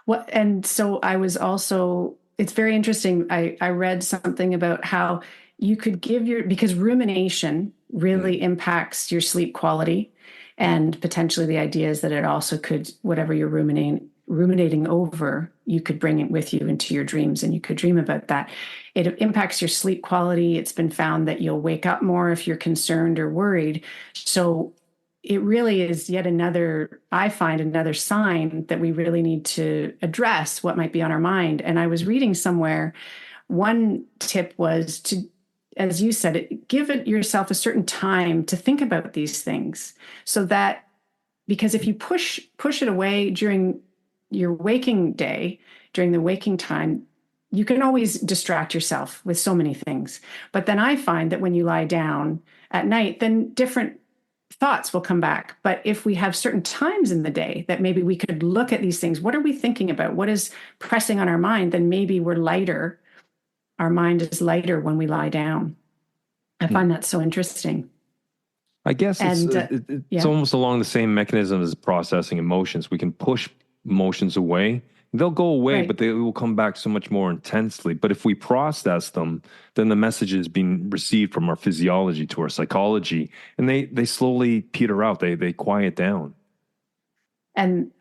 Well, and so I was also, it's very interesting. I read something about how you could because rumination really impacts your sleep quality, and potentially the idea is that it also could, whatever you're ruminating over, you could bring it with you into your dreams and you could dream about that. It impacts your sleep quality. It's been found that you'll wake up more if you're concerned or worried. So it really is yet another sign that we really need to address what might be on our mind. And I was reading somewhere, one tip was to, as you said, give yourself a certain time to think about these things, so that, because if you push it away during your waking day, during the waking time, you can always distract yourself with so many things. But then I find that when you lie down at night, then different thoughts will come back. But if we have certain times in the day that maybe we could look at these things, what are we thinking about? What is pressing on our mind? Then maybe we're lighter. Our mind is lighter when we lie down. I find that so interesting. I guess it's almost along the same mechanism as processing emotions. We can push emotions away. They'll go away, but they will come back so much more intensely. But if we process them, then the message is being received from our physiology to our psychology, and they slowly peter out. They quiet down. And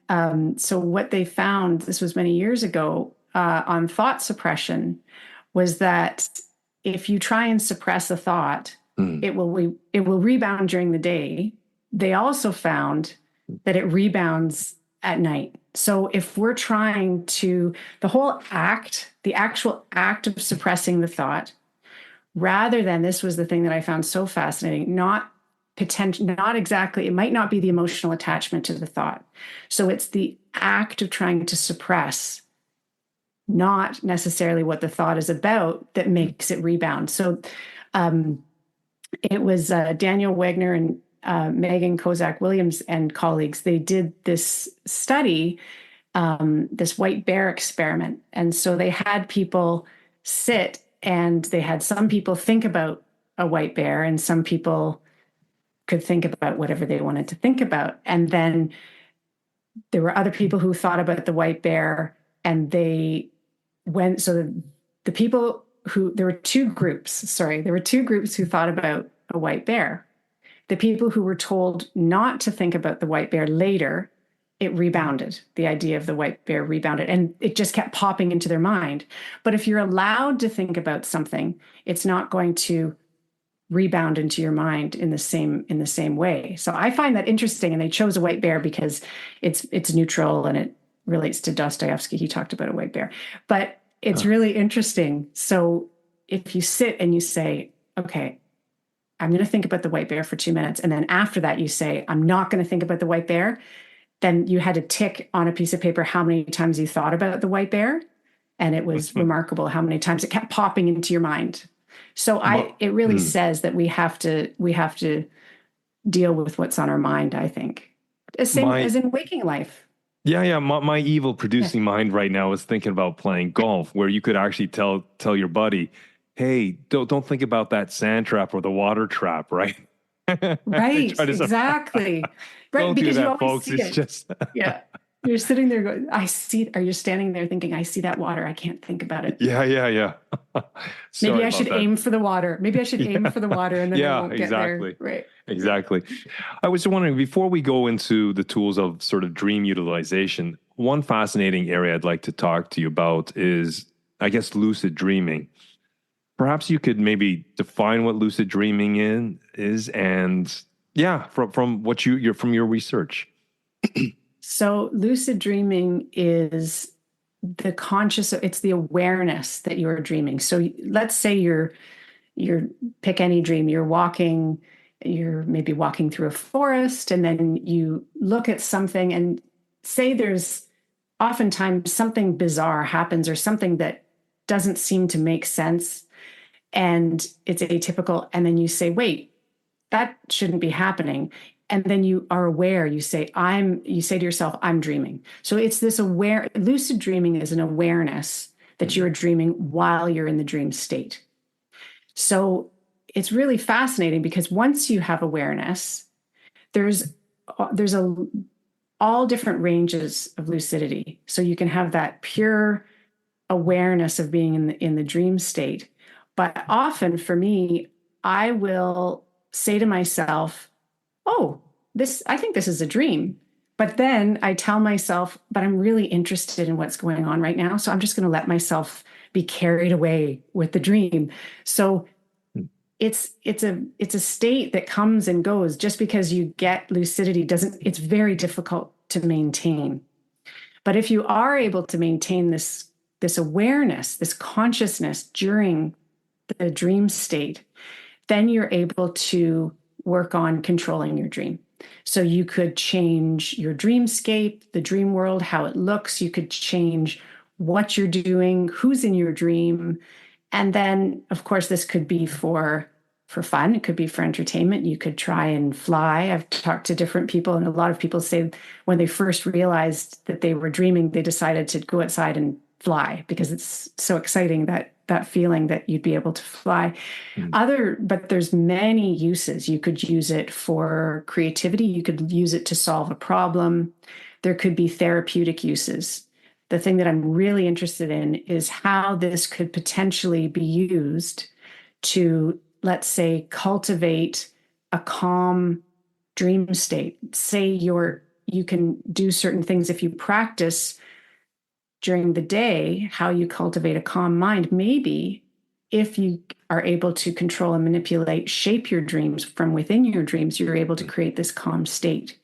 so what they found, this was many years ago, on thought suppression, was that if you try and suppress a thought, it will rebound during the day. They also found that it rebounds at night. So if we're trying to, the actual act of suppressing the thought, rather than, this was the thing that I found so fascinating, not exactly, it might not be the emotional attachment to the thought. So it's the act of trying to suppress, not necessarily what the thought is about, that makes it rebound. So it was Daniel Wagner and Megan Kozak-Williams and colleagues. They did this study, this white bear experiment. And so they had people sit, and they had some people think about a white bear, and some people could think about whatever they wanted to think about. And then there were other people who thought about the white bear, and they went, so the people who, there were two groups who thought about a white bear. The people who were told not to think about the white bear later it rebounded. The idea of the white bear rebounded, and it just kept popping into their mind. But if you're allowed to think about something, it's not going to rebound into your mind in the same way. So I find that interesting. And they chose a white bear because it's neutral and it relates to Dostoevsky. He talked about a white bear, but it's really interesting. So if you sit and you say, okay, I'm going to think about the white bear for 2 minutes. And then after that, you say, I'm not going to think about the white bear. Then you had to tick on a piece of paper how many times you thought about the white bear. And it was remarkable how many times it kept popping into your mind. So it really says that we have to deal with what's on our mind, I think. Same as in waking life. Yeah. My evil producing mind right now is thinking about playing golf, where you could actually tell your buddy, hey, don't think about that sand trap or the water trap, right? Right, exactly. Right, don't because do that, you always folks. see It's it. just Yeah. You're sitting there going, I see, or you're standing there thinking, I see that water. I can't think about it. Yeah. Maybe Sorry I about should that. aim for the water. Maybe I should aim for the water and then I won't get exactly. there. Right. Exactly. I was wondering, before we go into the tools of sort of dream utilization, one fascinating area I'd like to talk to you about is, I guess, lucid dreaming. Perhaps you could maybe define what lucid dreaming is, and from what you're from your research. So lucid dreaming is it's the awareness that you're dreaming. So let's say you're pick any dream, you're maybe walking through a forest, and then you look at something and say there's oftentimes something bizarre happens or something that doesn't seem to make sense and it's atypical. And then you say, wait, that shouldn't be happening. And then you are aware, you say to yourself, I'm dreaming. So it's this lucid dreaming is an awareness that you're dreaming while you're in the dream state. So it's really fascinating because once you have awareness, there's all different ranges of lucidity. So you can have that pure awareness of being in the dream state. But often for me, I will say to myself, oh, I think this is a dream. But then I tell myself, but I'm really interested in what's going on right now. So I'm just going to let myself be carried away with the dream. So it's a state that comes and goes. Just because you get lucidity it's very difficult to maintain. But if you are able to maintain this awareness, this consciousness during the dream state, then you're able to work on controlling your dream. So you could change your dreamscape, the dream world, how it looks. You could change what you're doing, who's in your dream. And then, of course, this could be for fun. It could be for entertainment. You could try and fly. I've talked to different people, and a lot of people say when they first realized that they were dreaming, they decided to go outside and fly because it's so exciting, that feeling that you'd be able to fly. But there's many uses. You could use it for creativity. You could use it to solve a problem. There could be therapeutic uses. The thing that I'm really interested in is how this could potentially be used to, let's say, cultivate a calm dream state. Say you can do certain things if you practice during the day, how you cultivate a calm mind. Maybe if you are able to control and manipulate, shape your dreams from within your dreams, you're able to create this calm state.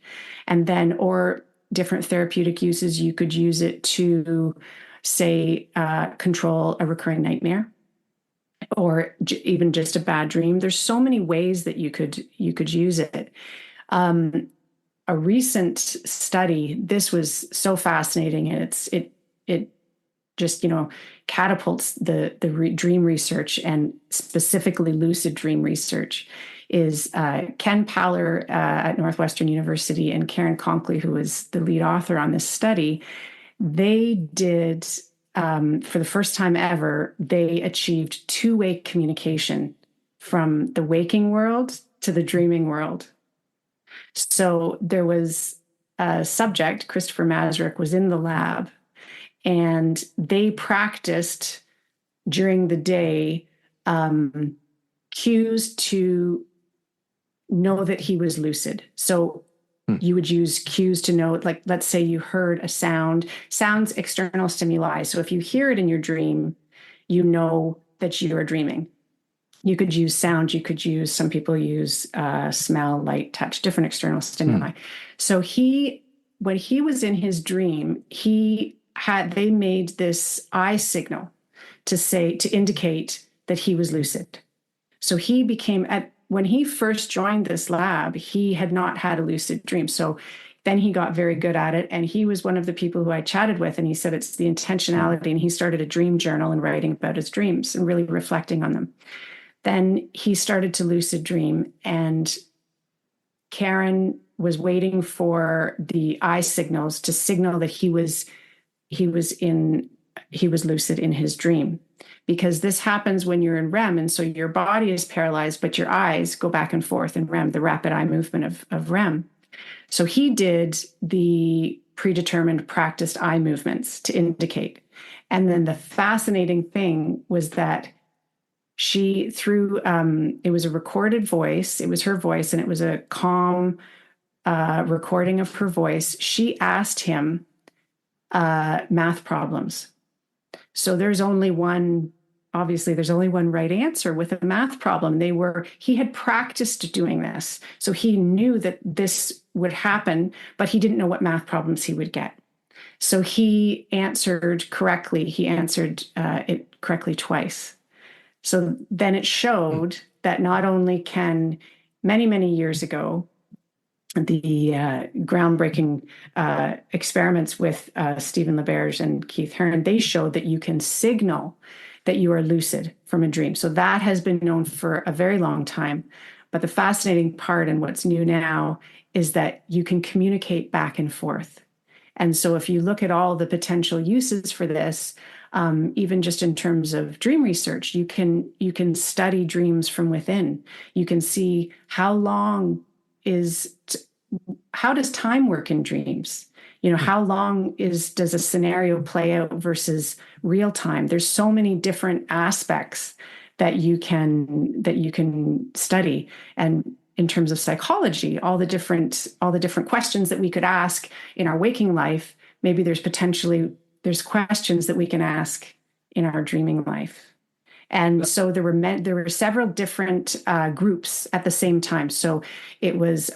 And then, or different therapeutic uses, you could use it to, say, control a recurring nightmare or even just a bad dream. There's so many ways that you could use it. A recent study, this was so fascinating, and it just catapults the dream research, and specifically lucid dream research, is Ken Paller at Northwestern University and Karen Conkley, who was the lead author on this study. They did, for the first time ever, they achieved two-way communication from the waking world to the dreaming world. So there was a subject, Christopher Mazurek, was in the lab, and they practiced during the day cues to know that he was lucid. So You would use cues to know, like, let's say you heard a sounds external stimuli. So if you hear it in your dream, you know that you are dreaming. You could use sound. You could use, some people use smell, light, touch, different external stimuli. So when he was in his dream, they made this eye signal to indicate that he was lucid. So he became, when he first joined this lab, he had not had a lucid dream. So then he got very good at it. And he was one of the people who I chatted with. And he said it's the intentionality. And he started a dream journal and writing about his dreams and really reflecting on them. Then he started to lucid dream. And Karen was waiting for the eye signals to signal that he was lucid in his dream, because this happens when you're in REM. And so your body is paralyzed, but your eyes go back and forth in REM, the rapid eye movement of REM. So he did the predetermined practiced eye movements to indicate. And then the fascinating thing was that she, it was a recorded voice, it was her voice, and it was a calm recording of her voice. She asked him math problems. So there's only one right answer with a math problem. He had practiced doing this. So he knew that this would happen, but he didn't know what math problems he would get. So he answered correctly. He answered it correctly twice. So then it showed that not only can many, many years ago, the groundbreaking experiments with Stephen LaBerge and Keith Hearn, they showed that you can signal that you are lucid from a dream. So that has been known for a very long time. But the fascinating part, and what's new now, is that you can communicate back and forth. And so if you look at all the potential uses for this, even just in terms of dream research, you can study dreams from within. You can see how does time work in dreams? How long does a scenario play out versus real time? There's so many different aspects that you can study. And in terms of psychology, all the different questions that we could ask in our waking life, maybe there's questions that we can ask in our dreaming life. And so there were several different groups at the same time. So it was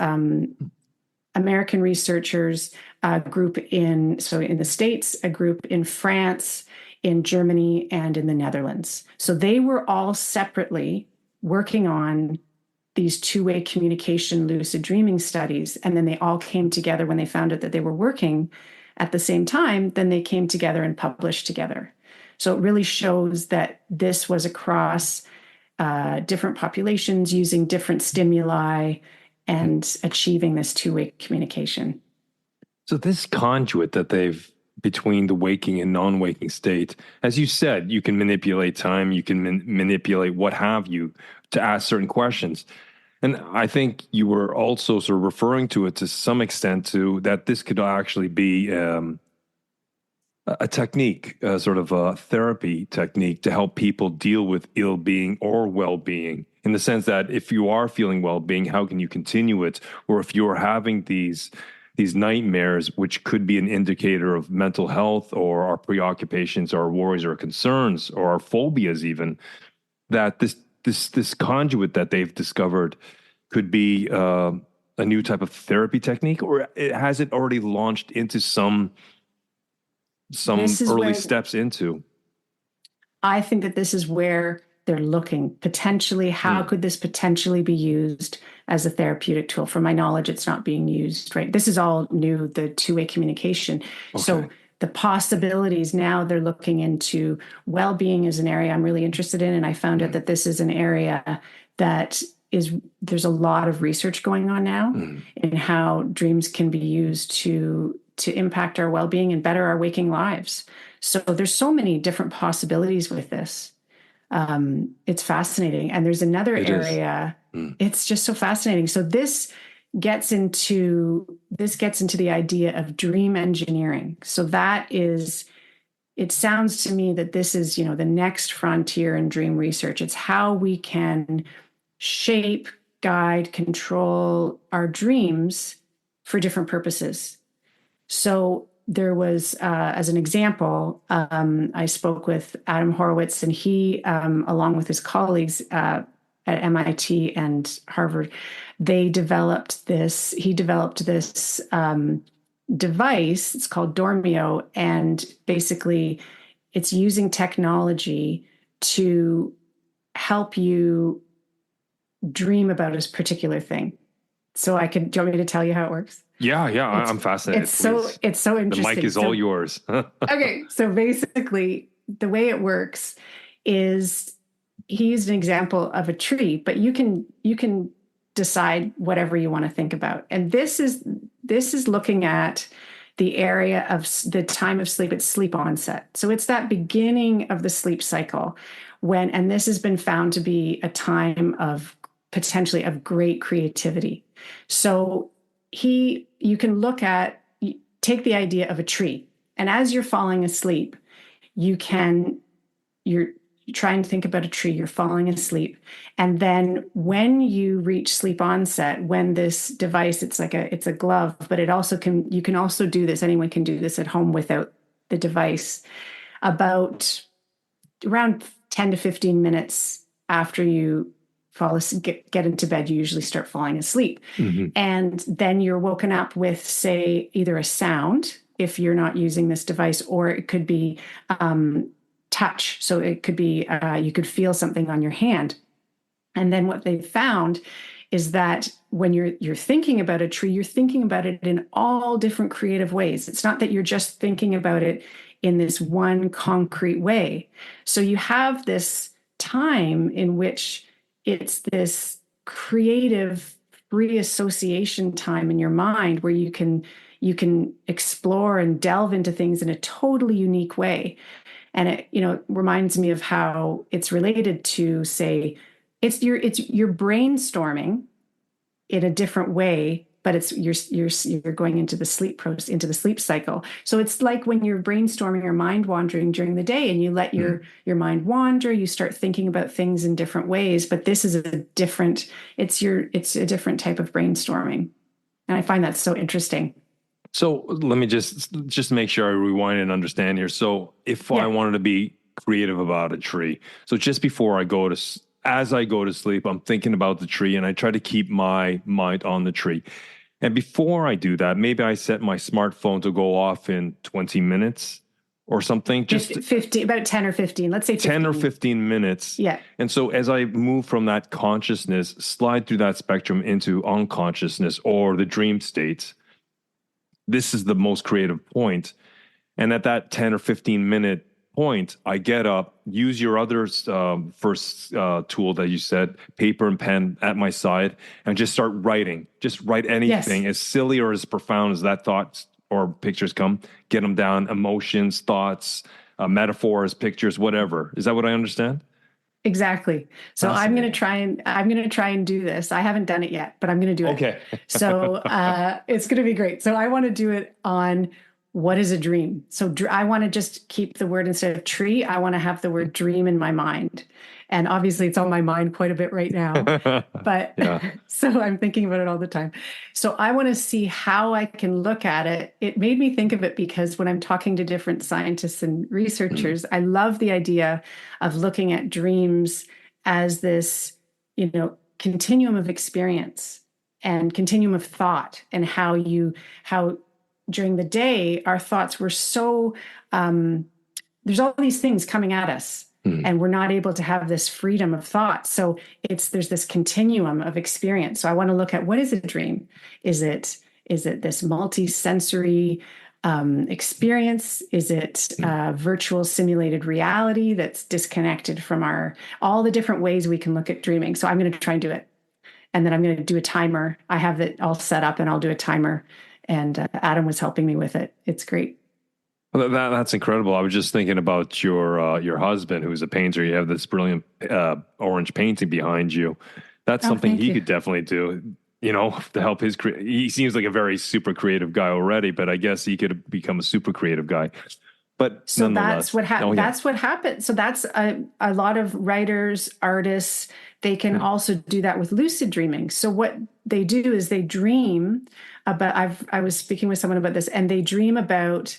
American researchers, a group in the States, a group in France, in Germany, and in the Netherlands. So they were all separately working on these two-way communication lucid dreaming studies. And then they all came together when they found out that they were working at the same time. Then they came together and published together. So it really shows that this was across different populations using different stimuli and achieving this two-way communication. So this conduit that they've between the waking and non-waking state, as you said, you can manipulate time, you can manipulate what have you to ask certain questions. And I think you were also sort of referring to it to some extent to that this could actually be a technique, sort of a therapy technique to help people deal with ill-being or well-being, in the sense that if you are feeling well-being, how can you continue it? Or if you're having these nightmares, which could be an indicator of mental health or our preoccupations, our worries or concerns, or our phobias even, that this conduit that they've discovered could be a new type of therapy technique, or has it already launched into some early steps into? I think that this is where they're looking potentially. How could this potentially be used as a therapeutic tool? From my knowledge, it's not being used, right? This is all new, the two-way communication. Okay. So the possibilities now, they're looking into well-being is an area I'm really interested in. And I found out that this is an area that there's a lot of research going on now in how dreams can be used to impact our well-being and better our waking lives. So there's so many different possibilities with this. It's fascinating. And there's another area. It's just so fascinating. So this gets into the idea of dream engineering. So it sounds to me that this is, the next frontier in dream research. It's how we can shape, guide, control our dreams for different purposes. So there was, as an example, I spoke with Adam Horowitz, and he, along with his colleagues at MIT and Harvard, he developed this device. It's called Dormio, and basically it's using technology to help you dream about a particular thing. So do you want me to tell you how it works? Yeah, I'm fascinated. It's so interesting. The mic is all yours. Okay, so basically the way it works is he used an example of a tree, but you can decide whatever you want to think about. And this is looking at the area of the time of sleep. It's sleep onset. So it's that beginning of the sleep cycle and this has been found to be a time of potentially of great creativity. So you can take the idea of a tree, and as you're falling asleep, you're trying to think about a tree, you're falling asleep. And then when you reach sleep onset, when this device, it's a glove, but you can also do this. Anyone can do this at home without the device. About around 10 to 15 minutes after you get into bed, you usually start falling asleep. Mm-hmm. And then you're woken up with, say, either a sound, if you're not using this device, or it could be touch. So it could be, you could feel something on your hand. And then what they found is that when you're thinking about a tree, you're thinking about it in all different creative ways. It's not that you're just thinking about it in this one concrete way. So you have this time in which it's this creative free association time in your mind where you can explore and delve into things in a totally unique way. And it reminds me of how it's related to, say, you're brainstorming in a different way, but you're going into the sleep process, into the sleep cycle. So it's like when you're brainstorming or mind wandering during the day, and you let your mind wander, you start thinking about things in different ways. But this is a different type of brainstorming, and I find that so interesting. So let me just make sure I rewind and understand here. So if I wanted to be creative about a tree, so just before as I go to sleep, I'm thinking about the tree, and I try to keep my mind on the tree. And before I do that, maybe I set my smartphone to go off in 20 minutes or something. Just 15, about 10 or 15. Let's say 15. 10 or 15 minutes. Yeah. And so as I move from that consciousness, slide through that spectrum into unconsciousness or the dream states, this is the most creative point. And at that 10 or 15 minute point, I get up, use your other first tool that you said, paper and pen at my side, and just start writing. Just write anything, as silly or as profound as that thought or pictures come. Get them down, emotions, thoughts, metaphors, pictures, whatever. Is that what I understand? Exactly. So I'm going to try and do this. I haven't done it yet, but I'm going to do it. Okay. So it's going to be great. So I want to do it on what is a dream. So I want to just keep the word, instead of tree, I want to have the word dream in my mind. And obviously it's on my mind quite a bit right now, but so I'm thinking about it all the time. So I want to see how I can look at it. It made me think of it because when I'm talking to different scientists and researchers, I love the idea of looking at dreams as this, continuum of experience and continuum of thought, and how during the day, our thoughts were so, there's all these things coming at us, and we're not able to have this freedom of thought. So there's this continuum of experience. So I want to look at, what is a dream? Is it this multi-sensory experience? Is it virtual simulated reality that's disconnected from all the different ways we can look at dreaming? So I'm going to try and do it. And then I'm going to do a timer. I have it all set up, and I'll do a timer. And Adam was helping me with it. It's great. Well, that's incredible. I was just thinking about your husband, who's a painter. You have this brilliant orange painting behind you. That's something he could definitely do, to help he seems like a very super creative guy already, but I guess he could become a super creative guy. But So that's nonetheless, what oh yeah. that's what happened. So that's a lot of writers, artists, they can also do that with lucid dreaming. So what they do is they dream about, I was speaking with someone about this, and they dream about,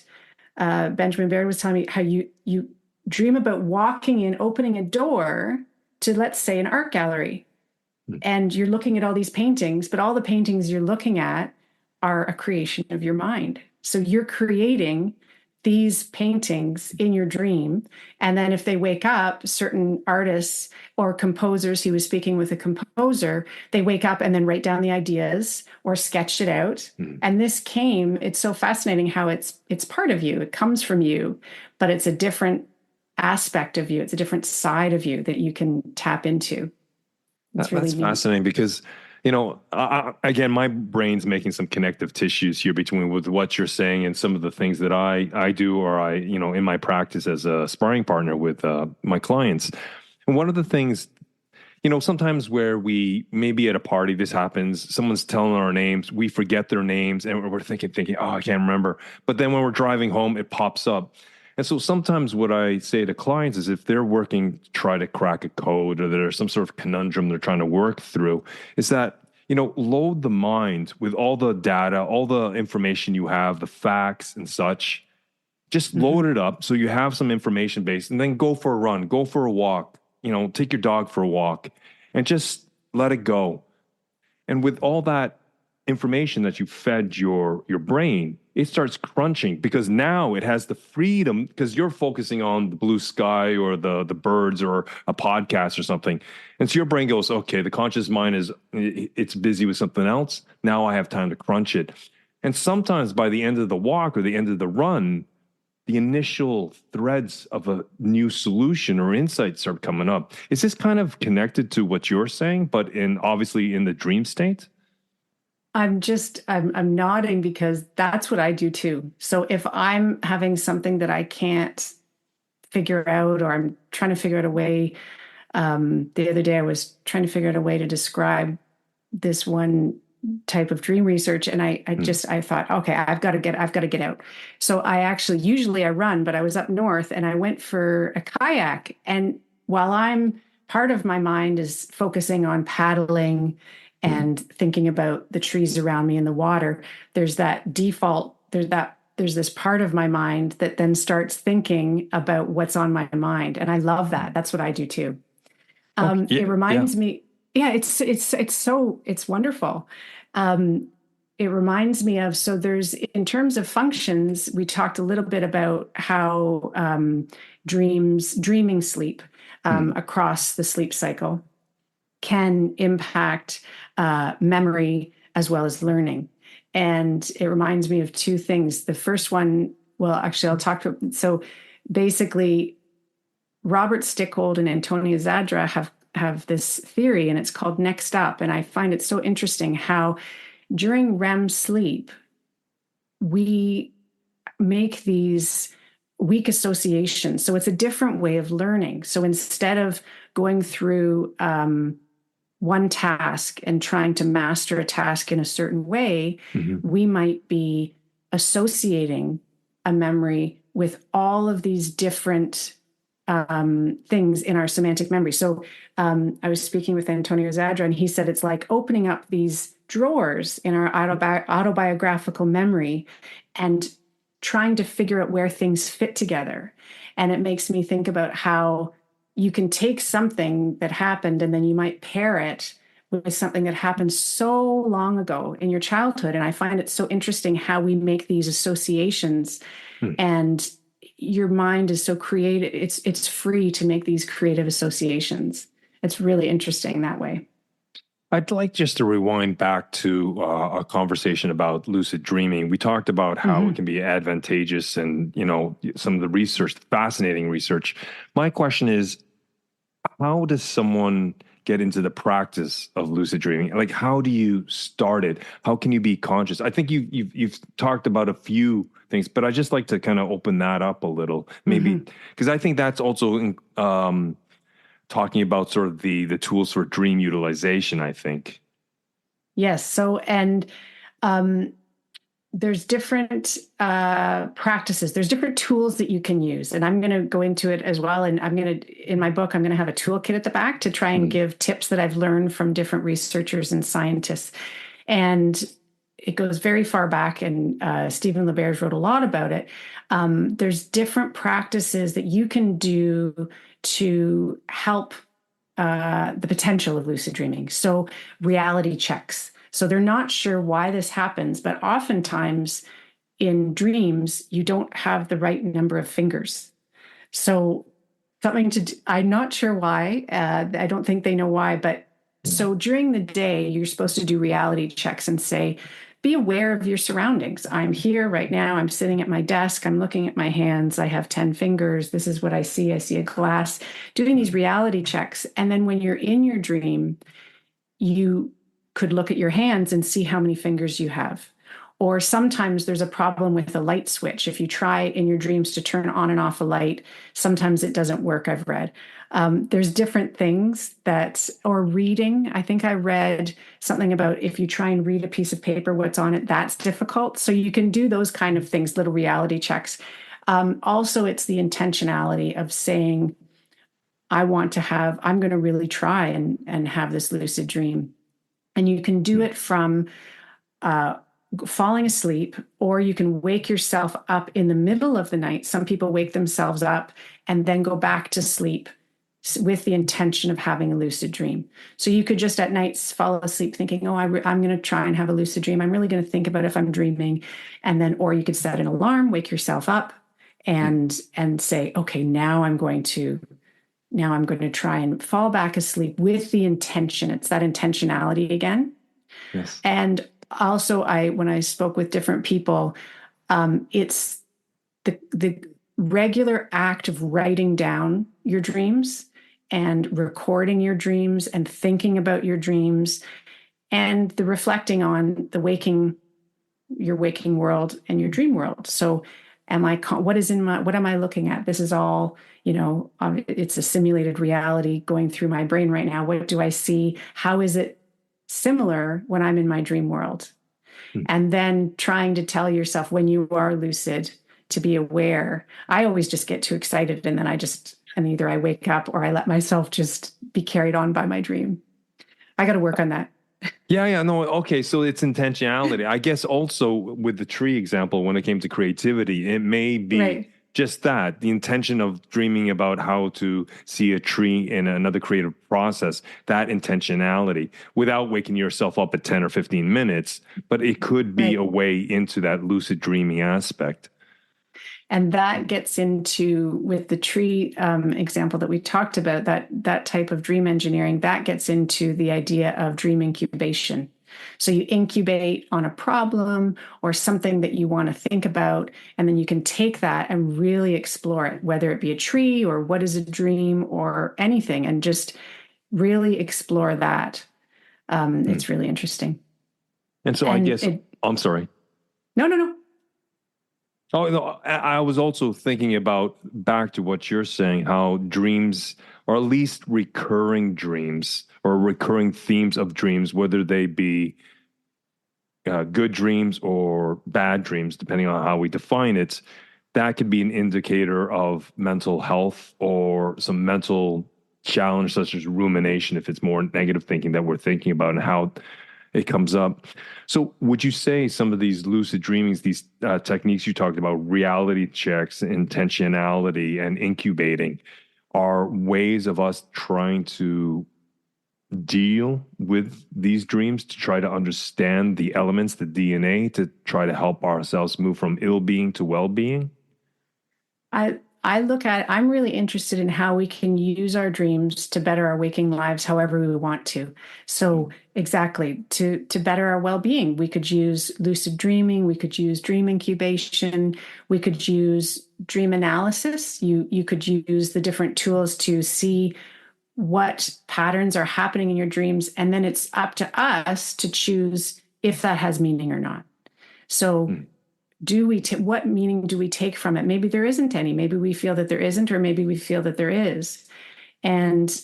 Benjamin Baird was telling me how you dream about walking in, opening a door to, let's say, an art gallery. And you're looking at all these paintings, but all the paintings you're looking at are a creation of your mind. So you're creating these paintings in your dream. And then if they wake up, certain artists or composers, he was speaking with a composer, they wake up and then write down the ideas or sketch it out. And this it's so fascinating how it's part of you. It comes from you, but it's a different aspect of you. It's a different side of you that you can tap into. That's fascinating because, you know, again, my brain's making some connective tissues here between with what you're saying and some of the things that I do, or you know, in my practice as a sparring partner with my clients. And one of the things, you know, sometimes where we maybe at a party, this happens, someone's telling our names, we forget their names, and we're thinking, oh, I can't remember. But then when we're driving home, it pops up. And so sometimes what I say to clients is if they're working to try to crack a code, or there's some sort of conundrum they're trying to work through, is that, you know, load the mind with all the data, all the information you have, the facts and such. Just load it up so you have some information base, and then go for a run, go for a walk, you know, take your dog for a walk and just let it go. And with all that information that you fed your brain, it starts crunching because now it has the freedom, because you're focusing on the blue sky or the birds or a podcast or something. And so your brain goes, okay, the conscious mind it's busy with something else. Now I have time to crunch it. And sometimes by the end of the walk or the end of the run, the initial threads of a new solution or insights start coming up. Is this kind of connected to what you're saying, but obviously in the dream state? I'm nodding because that's what I do too. So if I'm having something that I can't figure out, or I'm trying to figure out a way, the other day I was trying to figure out a way to describe this one type of dream research, and I thought, okay, I've got to get out. So usually I run, but I was up north and I went for a kayak, and while I'm part of my mind is focusing on paddling and thinking about the trees around me and the water, there's this part of my mind that then starts thinking about what's on my mind. And I love that. That's what I do too. It reminds me, it's wonderful. It reminds me of, so there's, in terms of functions, we talked a little bit about how dreaming sleep across the sleep cycle can impact memory as well as learning. And it reminds me of two things. The first one, well, actually, I'll talk to, so basically, Robert Stickgold and Antonia Zadra have this theory, and it's called Next Up. And I find it so interesting how during REM sleep, we make these weak associations. So it's a different way of learning. So instead of going through one task and trying to master a task in a certain way, we might be associating a memory with all of these different things in our semantic memory. So I was speaking with Antonio Zadra, and he said it's like opening up these drawers in our autobiographical memory and trying to figure out where things fit together. And it makes me think about how you can take something that happened and then you might pair it with something that happened so long ago in your childhood. And I find it so interesting how we make these associations, and your mind is so creative. It's free to make these creative associations. It's really interesting that way. I'd like just to rewind back to a conversation about lucid dreaming. We talked about how it can be advantageous and, you know, some of the research, fascinating research. My question is, how does someone get into the practice of lucid dreaming? Like, how do you start it? How can you be conscious? I think you've talked about a few things, but I just like to kind of open that up a little, maybe, because I think that's also talking about sort of the tools for dream utilization, I think. Yes. So, and there's different practices. There's different tools that you can use. And I'm going to go into it as well. And in my book, I'm going to have a toolkit at the back to try and give tips that I've learned from different researchers and scientists. And it goes very far back, and Stephen LeBerge wrote a lot about it. There's different practices that you can do to help the potential of lucid dreaming. So reality checks. So they're not sure why this happens, but oftentimes in dreams, you don't have the right number of fingers. So I'm not sure why. I don't think they know why, but so during the day, you're supposed to do reality checks and say, be aware of your surroundings. I'm here right now. I'm sitting at my desk. I'm looking at my hands. I have 10 fingers. This is what I see. I see a glass. Doing these reality checks. And then when you're in your dream, you could look at your hands and see how many fingers you have. Or sometimes there's a problem with a light switch. If you try in your dreams to turn on and off a light, sometimes it doesn't work, I've read. There's different things or reading. I think I read something about if you try and read a piece of paper, what's on it, that's difficult. So you can do those kind of things, little reality checks. Also, it's the intentionality of saying, I'm going to really try and have this lucid dream. And you can do it from falling asleep, or you can wake yourself up in the middle of the night. Some people wake themselves up and then go back to sleep with the intention of having a lucid dream. So you could just at night fall asleep thinking, I'm going to try and have a lucid dream. I'm really going to think about if I'm dreaming. And then, or you could set an alarm, wake yourself up and say, okay, now I'm going to try and fall back asleep with the intention. It's that intentionality again. Yes. And also, when I spoke with different people, it's the regular act of writing down your dreams and recording your dreams and thinking about your dreams and the reflecting on your waking world and your dream world. So what am I looking at? This is all, it's a simulated reality going through my brain right now. What do I see? How is it similar when I'm in my dream world? And then trying to tell yourself when you are lucid to be aware. I always just get too excited and then either I wake up or I let myself just be carried on by my dream. I got to work on that. Yeah, no, okay, so it's intentionality. I guess also with the tree example, when it came to creativity, it may be just that, the intention of dreaming about how to see a tree in another creative process, that intentionality, without waking yourself up at 10 or 15 minutes, but it could be a way into that lucid dreaming aspect. And that gets into, with the tree example that we talked about, that type of dream engineering, that gets into the idea of dream incubation. So you incubate on a problem or something that you want to think about, and then you can take that and really explore it, whether it be a tree or what is a dream or anything, and just really explore that. It's really interesting. And so I guess, I'm sorry. No. Oh, no, I was also thinking about, back to what you're saying, how dreams, or at least recurring dreams or recurring themes of dreams, whether they be good dreams or bad dreams, depending on how we define it, that could be an indicator of mental health or some mental challenge, such as rumination, if it's more negative thinking that we're thinking about and how it comes up. So would you say some of these lucid dreamings, these techniques you talked about, reality checks, intentionality, and incubating, are ways of us trying to deal with these dreams, to try to understand the elements, the DNA, to try to help ourselves move from ill-being to well-being? I look at it, I'm really interested in how we can use our dreams to better our waking lives however we want to. So exactly, to better our well-being, we could use lucid dreaming, we could use dream incubation, we could use dream analysis. You could use the different tools to see what patterns are happening in your dreams, and then it's up to us to choose if that has meaning or not. So what meaning do we take from it? Maybe there isn't any. Maybe we feel that there isn't, or maybe we feel that there is. And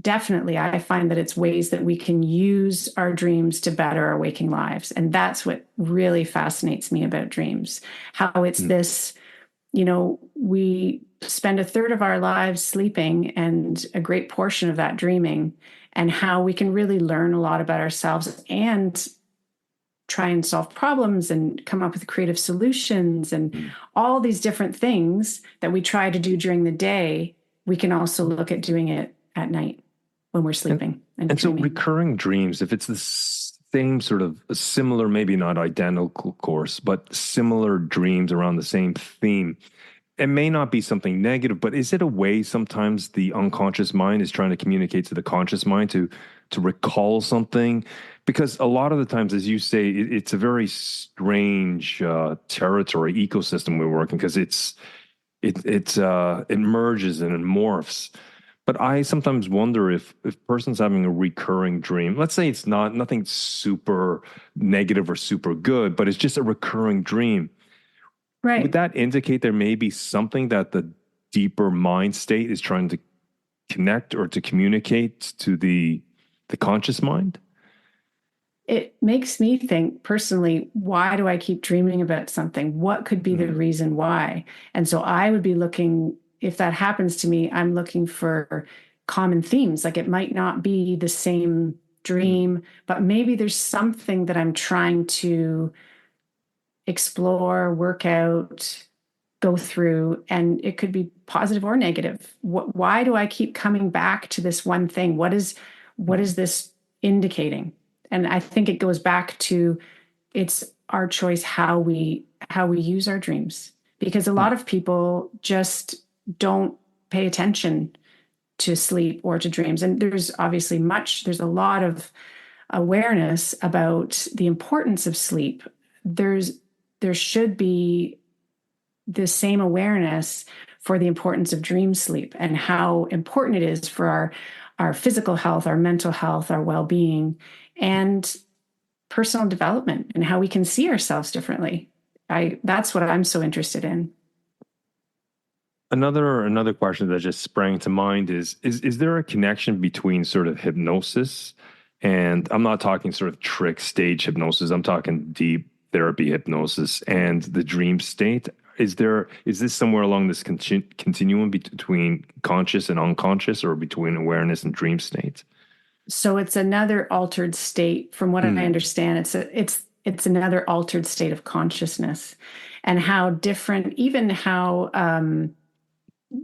definitely, I find that it's ways that we can use our dreams to better our waking lives. And that's what really fascinates me about dreams, how it's this, we spend a third of our lives sleeping and a great portion of that dreaming, and how we can really learn a lot about ourselves and try and solve problems and come up with creative solutions and all these different things that we try to do during the day. We can also look at doing it at night when we're sleeping and so dreaming. recurring dreams, if it's the same sort of similar, maybe not identical course, but similar dreams around the same theme, it may not be something negative, but is it a way sometimes the unconscious mind is trying to communicate to the conscious mind to recall something? Because a lot of the times, as you say, it's a very strange territory ecosystem we're working, because it merges and it morphs. But I sometimes wonder if person's having a recurring dream, let's say it's nothing super negative or super good, but it's just a recurring dream. Right. Would that indicate there may be something that the deeper mind state is trying to connect or to communicate to the conscious mind? It makes me think personally, why do I keep dreaming about something? What could be the reason why? And so I would be looking, if that happens to me, I'm looking for common themes. Like, it might not be the same dream, but maybe there's something that I'm trying to explore, work out, go through, and it could be positive or negative. Why do I keep coming back to this one thing? What is this indicating? And I think it goes back to, it's our choice how we use our dreams, because a lot of people just don't pay attention to sleep or to dreams. And there's a lot of awareness about the importance of sleep. There should be the same awareness for the importance of dream sleep and how important it is for our physical health, our mental health, our well-being, and personal development, and how we can see ourselves differently. That's what I'm so interested in. Another question that just sprang to mind is there a connection between sort of hypnosis, and I'm not talking sort of trick stage hypnosis, I'm talking deep therapy hypnosis, and the dream state? Is this somewhere along this continuum between conscious and unconscious, or between awareness and dream states? So it's another altered state. From what I understand, it's another altered state of consciousness, and how different, even how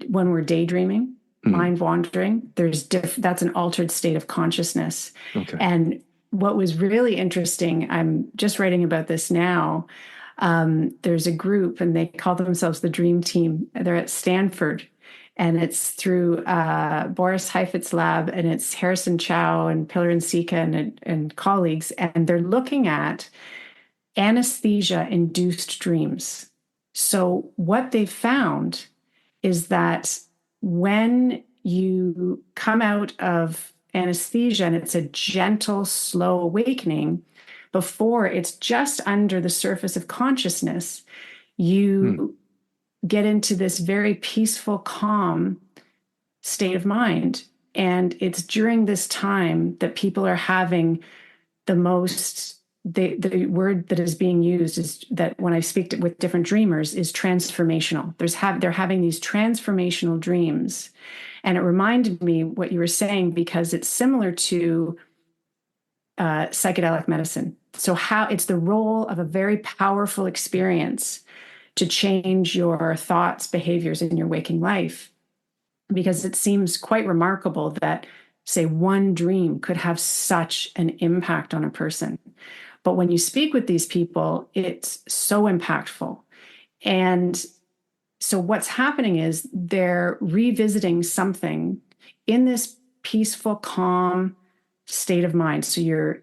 when we're daydreaming, mind wandering, that's an altered state of consciousness. Okay. And what was really interesting, I'm just writing about this now. There's a group, and they call themselves the Dream Team. They're at Stanford, and it's through Boris Heifetz's lab, and it's Harrison Chow and Pilar and Sika and colleagues, and they're looking at anesthesia-induced dreams. So what they found is that when you come out of anesthesia, and it's a gentle, slow awakening, before it's just under the surface of consciousness, you get into this very peaceful, calm state of mind. And it's during this time that people are having the most, the word that is being used is that, when I speak with different dreamers, is transformational. They're having these transformational dreams. And it reminded me what you were saying, because it's similar to psychedelic medicine. So how it's the role of a very powerful experience to change your thoughts, behaviors in your waking life, because it seems quite remarkable that, say, one dream could have such an impact on a person. But when you speak with these people, it's so impactful. And so what's happening is they're revisiting something in this peaceful, calm state of mind. So you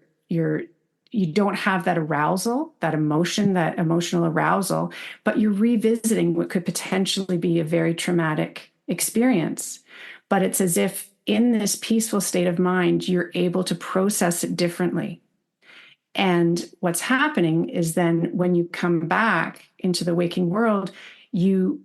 don't have that arousal, that emotional arousal, but you're revisiting what could potentially be a very traumatic experience. But it's as if in this peaceful state of mind, you're able to process it differently. And what's happening is then when you come back into the waking world, you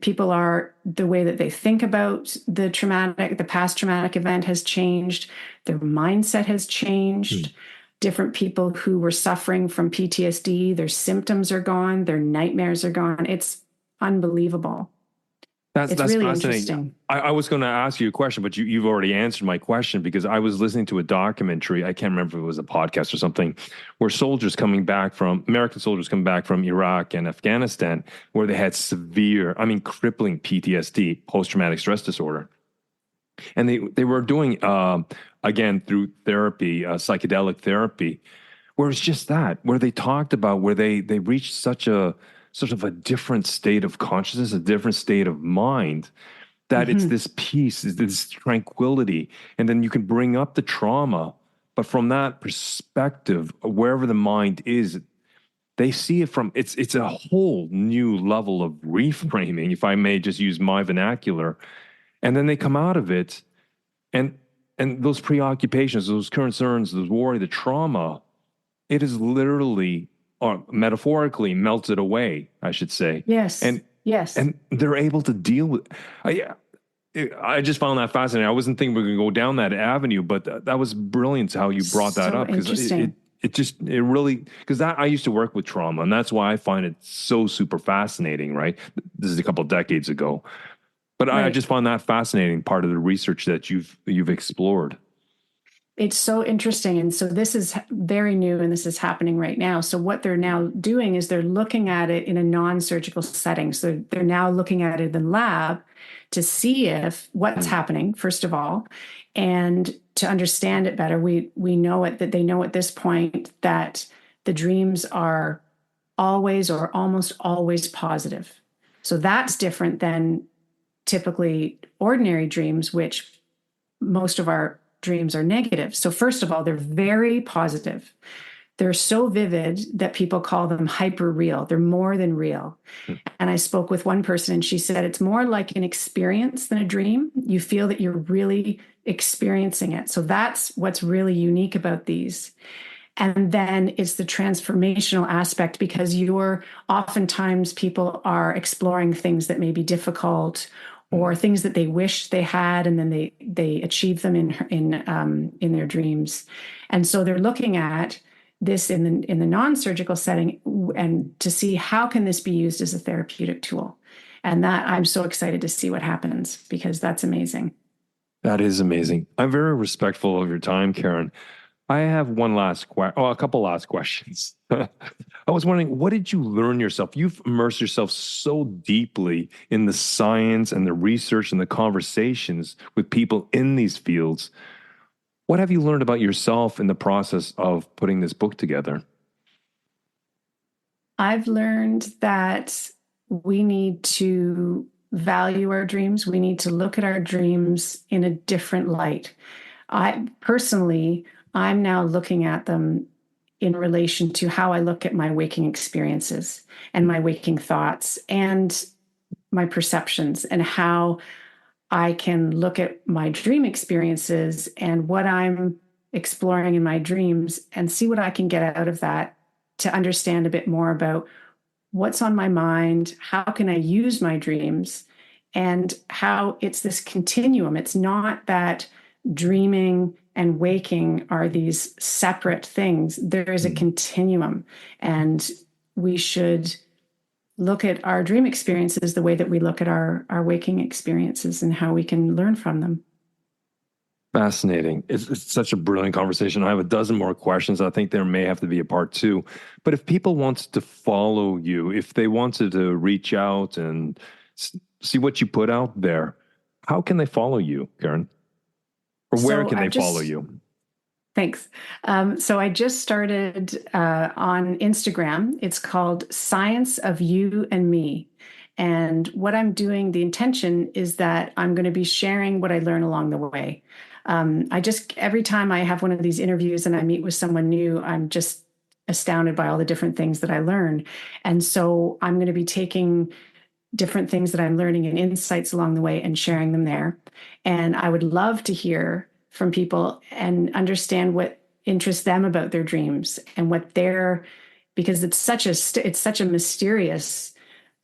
people are, the way that they think about the past traumatic event has changed. Their mindset has changed. Different people who were suffering from PTSD, their symptoms are gone, their nightmares are gone. It's unbelievable. That's really fascinating. Interesting. I was going to ask you a question, but you've already answered my question, because I was listening to a documentary. I can't remember if it was a podcast or something, where American soldiers coming back from Iraq and Afghanistan, where they had crippling PTSD, post-traumatic stress disorder. And they were doing, again, through therapy, psychedelic therapy, where it's just that, where they talked about where they reached such a sort of a different state of consciousness, a different state of mind, that it's this peace, it's this tranquility. And then you can bring up the trauma, but from that perspective, wherever the mind is, they see it from, it's a whole new level of reframing, if I may just use my vernacular. And then they come out of it, and those preoccupations, those concerns, those worry, the trauma, it is literally, or metaphorically, melted away, I should say. Yes. And they're able to deal with. I just found that fascinating. I wasn't thinking we were going to go down that avenue, but that was brilliant how you brought that up, because it really, because I used to work with trauma, and that's why I find it so super fascinating. Right, this is a couple of decades ago. But right. I just found that fascinating part of the research that you've explored. It's so interesting. And so this is very new, and this is happening right now. So what they're now doing is they're looking at it in a non-surgical setting. So they're now looking at it in the lab to see if what's happening, first of all, and to understand it better. We know it, that they know at this point that the dreams are always or almost always positive. So that's different than typically ordinary dreams, which most of our dreams are negative. So first of all, they're very positive. They're so vivid that people call them hyper real. They're more than real. And I spoke with one person, and she said it's more like an experience than a dream. You feel that you're really experiencing it. So that's what's really unique about these. And then it's the transformational aspect, because oftentimes people are exploring things that may be difficult, or things that they wish they had, and then they achieve them in their dreams. And so they're looking at this in the non-surgical setting, and to see how can this be used as a therapeutic tool. And that I'm so excited to see what happens, because that's amazing. That is amazing. I'm very respectful of your time, Karen. I have a couple last questions. I was wondering, what did you learn yourself? You've immersed yourself so deeply in the science and the research and the conversations with people in these fields. What have you learned about yourself in the process of putting this book together? I've learned that we need to value our dreams. We need to look at our dreams in a different light. I'm now looking at them in relation to how I look at my waking experiences and my waking thoughts and my perceptions, and how I can look at my dream experiences and what I'm exploring in my dreams, and see what I can get out of that to understand a bit more about what's on my mind, how can I use my dreams, and how it's this continuum. It's not that dreaming and waking are these separate things. There is a continuum, and we should look at our dream experiences the way that we look at our waking experiences, and how we can learn from them. Fascinating. It's such a brilliant conversation. I have a dozen more questions. I think there may have to be a part 2. But if people want to follow you, if they wanted to reach out and see what you put out there, how can they follow you, Karen? Or where can they follow you? Thanks. So I just started on Instagram. It's called Science of You and Me. And what I'm doing, the intention is that I'm going to be sharing what I learn along the way. Every time I have one of these interviews and I meet with someone new, I'm just astounded by all the different things that I learn. And so I'm going to be taking different things that I'm learning and insights along the way and sharing them there. And I would love to hear from people and understand what interests them about their dreams, and because it's such a mysterious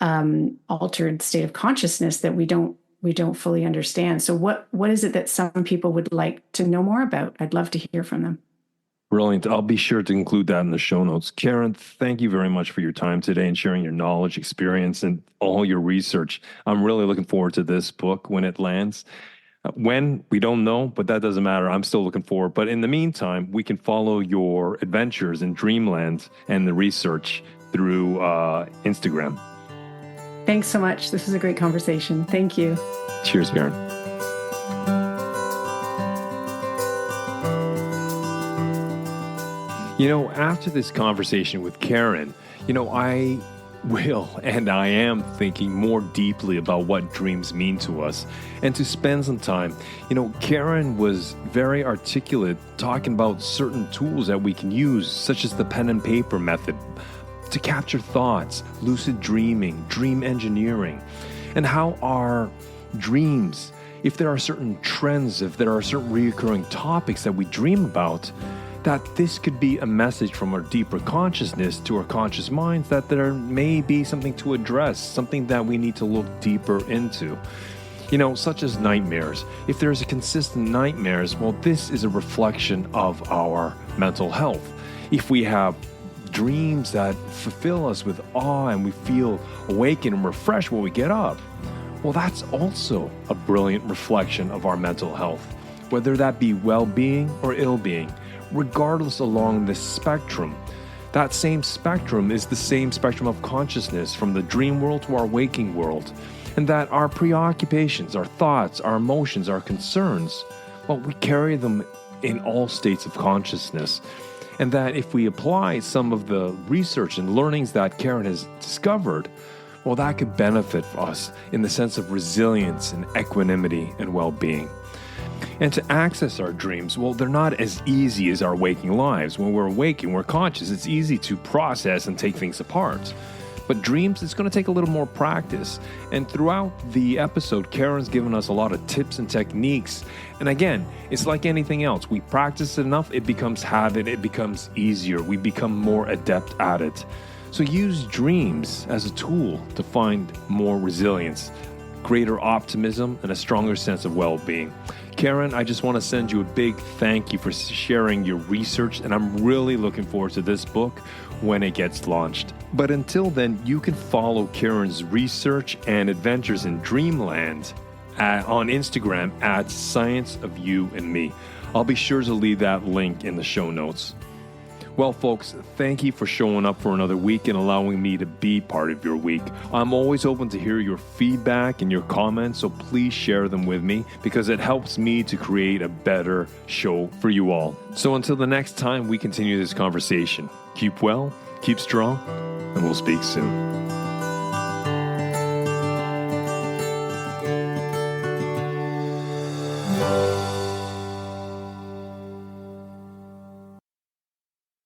altered state of consciousness that we don't fully understand. So what is it that some people would like to know more about? I'd love to hear from them. Brilliant. I'll be sure to include that in the show notes. Karen, thank you very much for your time today and sharing your knowledge, experience, and all your research. I'm really looking forward to this book when it lands. When, we don't know, but that doesn't matter. I'm still looking forward. But in the meantime, we can follow your adventures in Dreamland and the research through Instagram. Thanks so much. This was a great conversation. Thank you. Cheers, Karen. You know, after this conversation with Karen, I will and I am thinking more deeply about what dreams mean to us and to spend some time. Karen was very articulate talking about certain tools that we can use, such as the pen and paper method, to capture thoughts, lucid dreaming, dream engineering, and how our dreams, if there are certain trends, if there are certain recurring topics that we dream about, that this could be a message from our deeper consciousness to our conscious minds that there may be something to address, something that we need to look deeper into. Such as nightmares. If there's a consistent nightmares, well, this is a reflection of our mental health. If we have dreams that fulfill us with awe and we feel awakened and refreshed when we get up, well, that's also a brilliant reflection of our mental health, whether that be well-being or ill-being. Regardless along this spectrum, that same spectrum is the same spectrum of consciousness from the dream world to our waking world, and that our preoccupations, our thoughts, our emotions, our concerns, well, we carry them in all states of consciousness, and that if we apply some of the research and learnings that Karen has discovered, well, that could benefit us in the sense of resilience and equanimity and well-being. And to access our dreams, well, they're not as easy as our waking lives. When we're waking, we're conscious. It's easy to process and take things apart. But dreams, it's going to take a little more practice. And throughout the episode, Karen's given us a lot of tips and techniques. And again, it's like anything else. We practice it enough, it becomes habit, it becomes easier. We become more adept at it. So use dreams as a tool to find more resilience, greater optimism, and a stronger sense of well-being. Karen, I just want to send you a big thank you for sharing your research, and I'm really looking forward to this book when it gets launched. But until then, you can follow Karen's research and adventures in Dreamland on Instagram at Science of You and Me. I'll be sure to leave that link in the show notes. Well, folks, thank you for showing up for another week and allowing me to be part of your week. I'm always open to hear your feedback and your comments, so please share them with me because it helps me to create a better show for you all. So until the next time we continue this conversation, keep well, keep strong, and we'll speak soon.